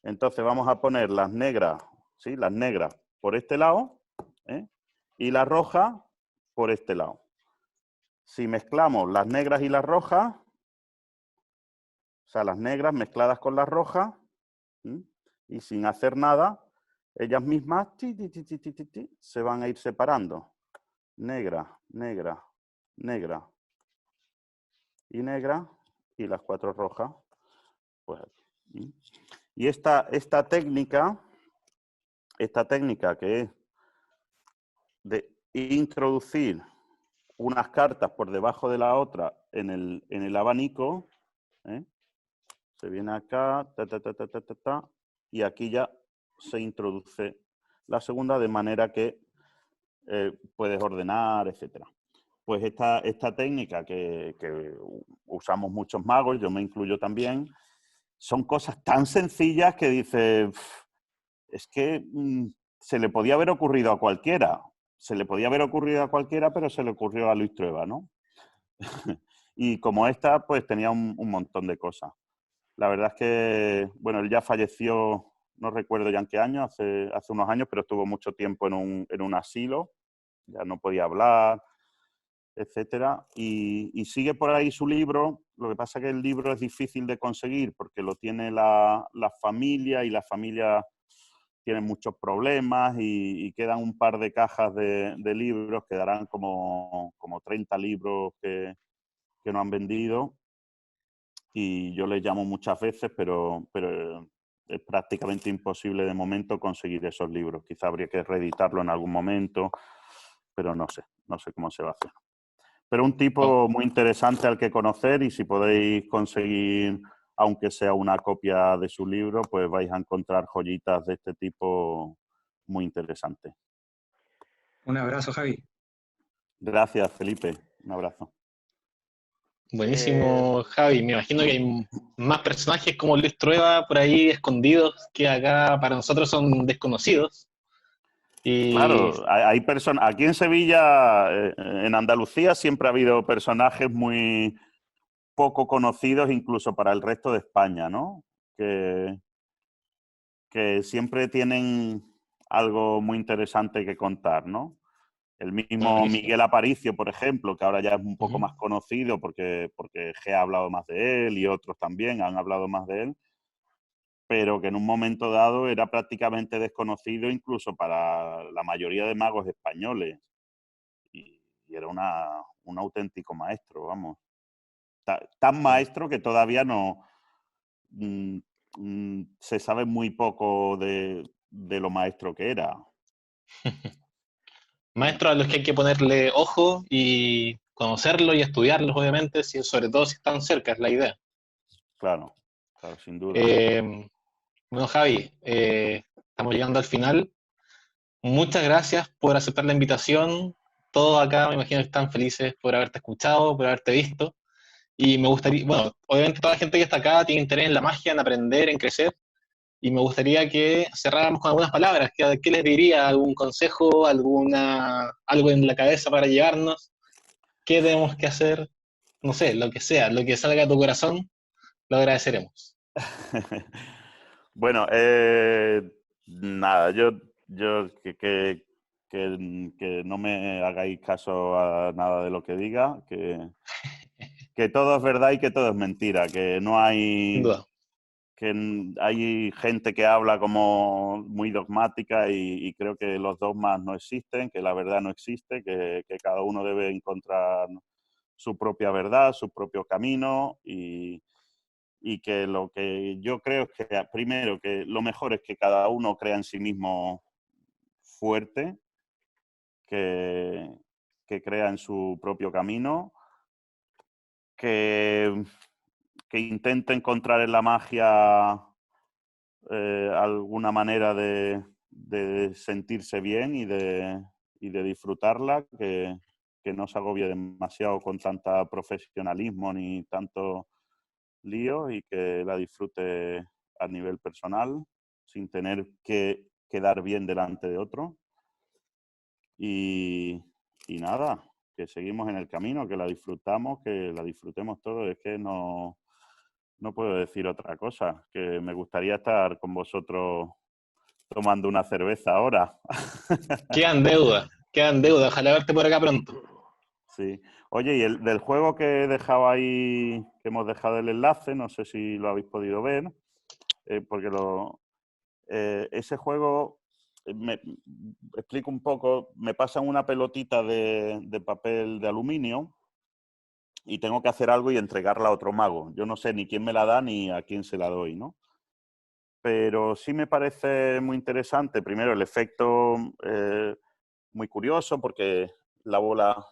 Entonces vamos a poner las negras, ¿sí? Las negras por este lado, y las rojas por este lado. Si mezclamos las negras y las rojas, o sea, las negras mezcladas con las rojas, y sin hacer nada, ellas mismas se van a ir separando. Negra, negra, negra y negra, y las 4 rojas, pues aquí. Y esta técnica que es de introducir unas cartas por debajo de la otra en el abanico, se viene acá, y aquí ya se introduce la segunda, de manera que puedes ordenar, etcétera. Pues esta técnica que usamos muchos magos, yo me incluyo también, son cosas tan sencillas que dices, es que se le podía haber ocurrido a cualquiera. Se le podía haber ocurrido a cualquiera, pero se le ocurrió a Luis Trueba, ¿no? Y como esta, pues tenía un montón de cosas. La verdad es que, bueno, él ya falleció, no recuerdo ya en qué año, hace unos años, pero estuvo mucho tiempo en un asilo ya no podía hablar, etcétera. Y sigue por ahí su libro. Lo que pasa es que el libro es difícil de conseguir porque lo tiene la familia, y la familia tiene muchos problemas, y quedan un par de cajas de libros, quedarán como 30 libros que no han vendido, y yo les llamo muchas veces, pero es prácticamente imposible de momento conseguir esos libros. Quizá habría que reeditarlo en algún momento, pero no sé cómo se va a hacer. Pero un tipo muy interesante al que conocer, y si podéis conseguir, aunque sea una copia de su libro, pues vais a encontrar joyitas de este tipo muy interesantes. Un abrazo, Javi. Gracias, Felipe. Un abrazo. Buenísimo, Javi. Me imagino que hay más personajes como Luis Trueba por ahí escondidos que acá para nosotros son desconocidos. Y Claro, hay personas. Aquí en Sevilla, en Andalucía, siempre ha habido personajes muy poco conocidos, incluso para el resto de España, ¿no? Que siempre tienen algo muy interesante que contar, ¿no? El mismo buenísimo. Miguel Aparicio, por ejemplo, que ahora ya es un poco Ujú. más conocido porque G ha hablado más de él, y otros también han hablado más de él, pero que en un momento dado era prácticamente desconocido incluso para la mayoría de magos españoles. Y era un auténtico maestro, vamos. Tan maestro que todavía no se sabe muy poco de lo maestro que era. Maestros a los que hay que ponerle ojo y conocerlos y estudiarlos, obviamente, sobre todo si están cerca, es la idea. Claro, sin duda. Bueno, Javi, estamos llegando al final. Muchas gracias por aceptar la invitación. Todos acá me imagino que están felices por haberte escuchado, por haberte visto. Y me gustaría, bueno, obviamente toda la gente que está acá tiene interés en la magia, en aprender, en crecer. Y me gustaría que cerráramos con algunas palabras. ¿Qué les diría? ¿Algún consejo? ¿Algo en la cabeza para llevarnos? ¿Qué tenemos que hacer? No sé, lo que sea, lo que salga de tu corazón, lo agradeceremos. Bueno, nada, yo que no me hagáis caso a nada de lo que diga, que todo es verdad y que todo es mentira, que no Sin hay, duda. hay gente que habla como muy dogmática, y creo que los dogmas no existen, que la verdad no existe, que cada uno debe encontrar su propia verdad, su propio camino, y que lo que yo creo es que, primero, que lo mejor es que cada uno crea en sí mismo fuerte, que crea en su propio camino, que intente encontrar en la magia alguna manera de sentirse bien y de disfrutarla, que no se agobie demasiado con tanta profesionalismo ni tanto lío, y que la disfrute a nivel personal sin tener que quedar bien delante de otro. Y nada, que seguimos en el camino, que la disfrutamos, que la disfrutemos todos. Es que no puedo decir otra cosa, que me gustaría estar con vosotros tomando una cerveza ahora. Quedan deuda, ojalá verte por acá pronto. Sí. Oye, y del juego que he dejado ahí, que hemos dejado el enlace, no sé si lo habéis podido ver, porque ese juego, me explico un poco, me pasan una pelotita de papel de aluminio y tengo que hacer algo y entregarla a otro mago. Yo no sé ni quién me la da ni a quién se la doy, ¿no? Pero sí me parece muy interesante, primero, el efecto muy curioso, porque la bola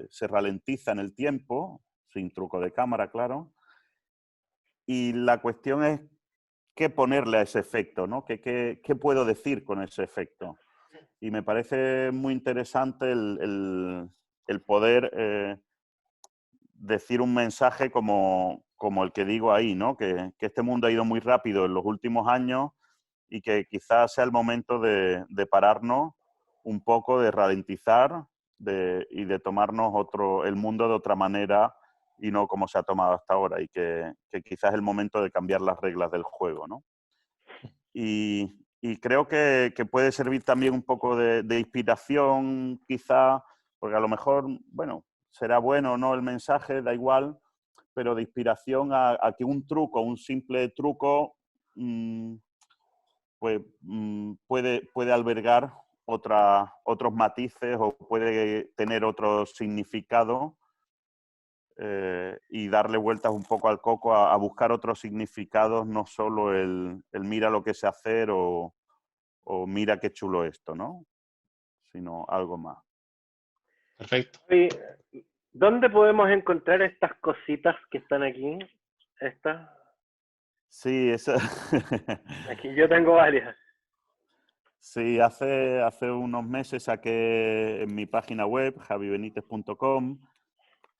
se ralentiza en el tiempo, sin truco de cámara, claro. Y la cuestión es qué ponerle a ese efecto, ¿no? ¿Qué puedo decir con ese efecto? Y me parece muy interesante el poder decir un mensaje como el que digo ahí, ¿no? Que este mundo ha ido muy rápido en los últimos años, y que quizás sea el momento de pararnos un poco, de ralentizar, y de tomarnos el mundo de otra manera, y no como se ha tomado hasta ahora, y que quizás es el momento de cambiar las reglas del juego, ¿no? Y y creo que puede servir también un poco de inspiración, quizá, porque a lo mejor, bueno, será bueno o no el mensaje, da igual, pero de inspiración a que un truco, un simple truco, pues puede albergar otros matices o puede tener otro significado, y darle vueltas un poco al coco a buscar otros significados, no solo el mira lo que sé hacer o mira qué chulo esto, ¿no? Sino algo más. Perfecto. Y, ¿dónde podemos encontrar estas cositas que están aquí? Estas. Sí, eso. Aquí yo tengo varias. Sí, hace unos meses saqué en mi página web, javibenitez.com,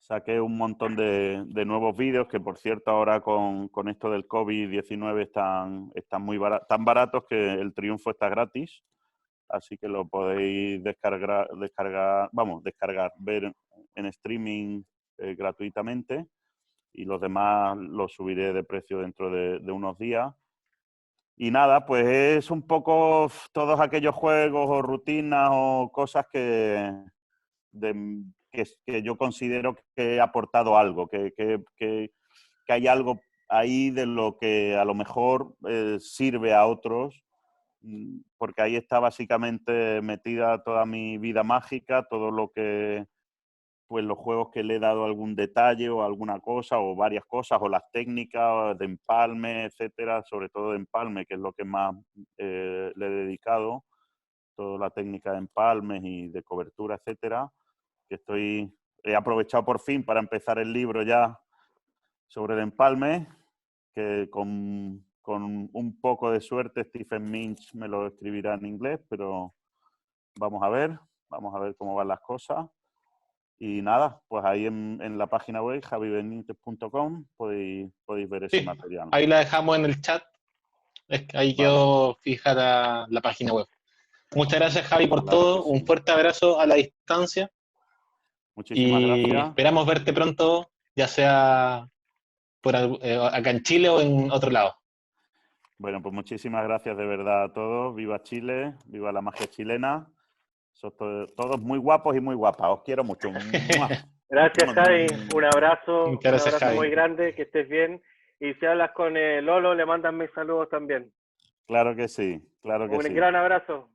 saqué un montón de nuevos vídeos que, por cierto, ahora con esto del COVID-19 están tan baratos que el triunfo está gratis. Así que lo podéis descargar, ver en streaming gratuitamente, y los demás los subiré de precio dentro de unos días. Y nada, pues es un poco todos aquellos juegos o rutinas o cosas que yo considero que he aportado algo, que hay algo ahí de lo que a lo mejor sirve a otros, porque ahí está básicamente metida toda mi vida mágica, todo lo que, pues los juegos que le he dado algún detalle o alguna cosa o varias cosas, o las técnicas de empalme, etcétera, sobre todo de empalme, que es lo que más le he dedicado, toda la técnica de empalmes y de cobertura, etcétera, que he aprovechado por fin para empezar el libro ya sobre el empalme, que con un poco de suerte Stephen Minch me lo escribirá en inglés, pero vamos a ver cómo van las cosas. Y nada, pues ahí en la página web, javibenitez.com, podéis ver ese Sí, material. ahí la dejamos en el chat. Ahí quedó fija la página web. Muchas gracias, Javi, por Claro todo. que Un sí. fuerte abrazo a la distancia. Muchísimas Y gracias. esperamos verte pronto, ya sea acá en Chile o en otro lado. Bueno, pues muchísimas gracias de verdad a todos. Viva Chile, viva la magia chilena. Sois todos muy guapos y muy guapas. Os quiero mucho. Gracias, Javi. Un Muchas gracias, abrazo muy Javi. grande, que estés bien. Y si hablas con Lolo, le mandas mis saludos también. Claro que sí, claro que Un sí. gran abrazo.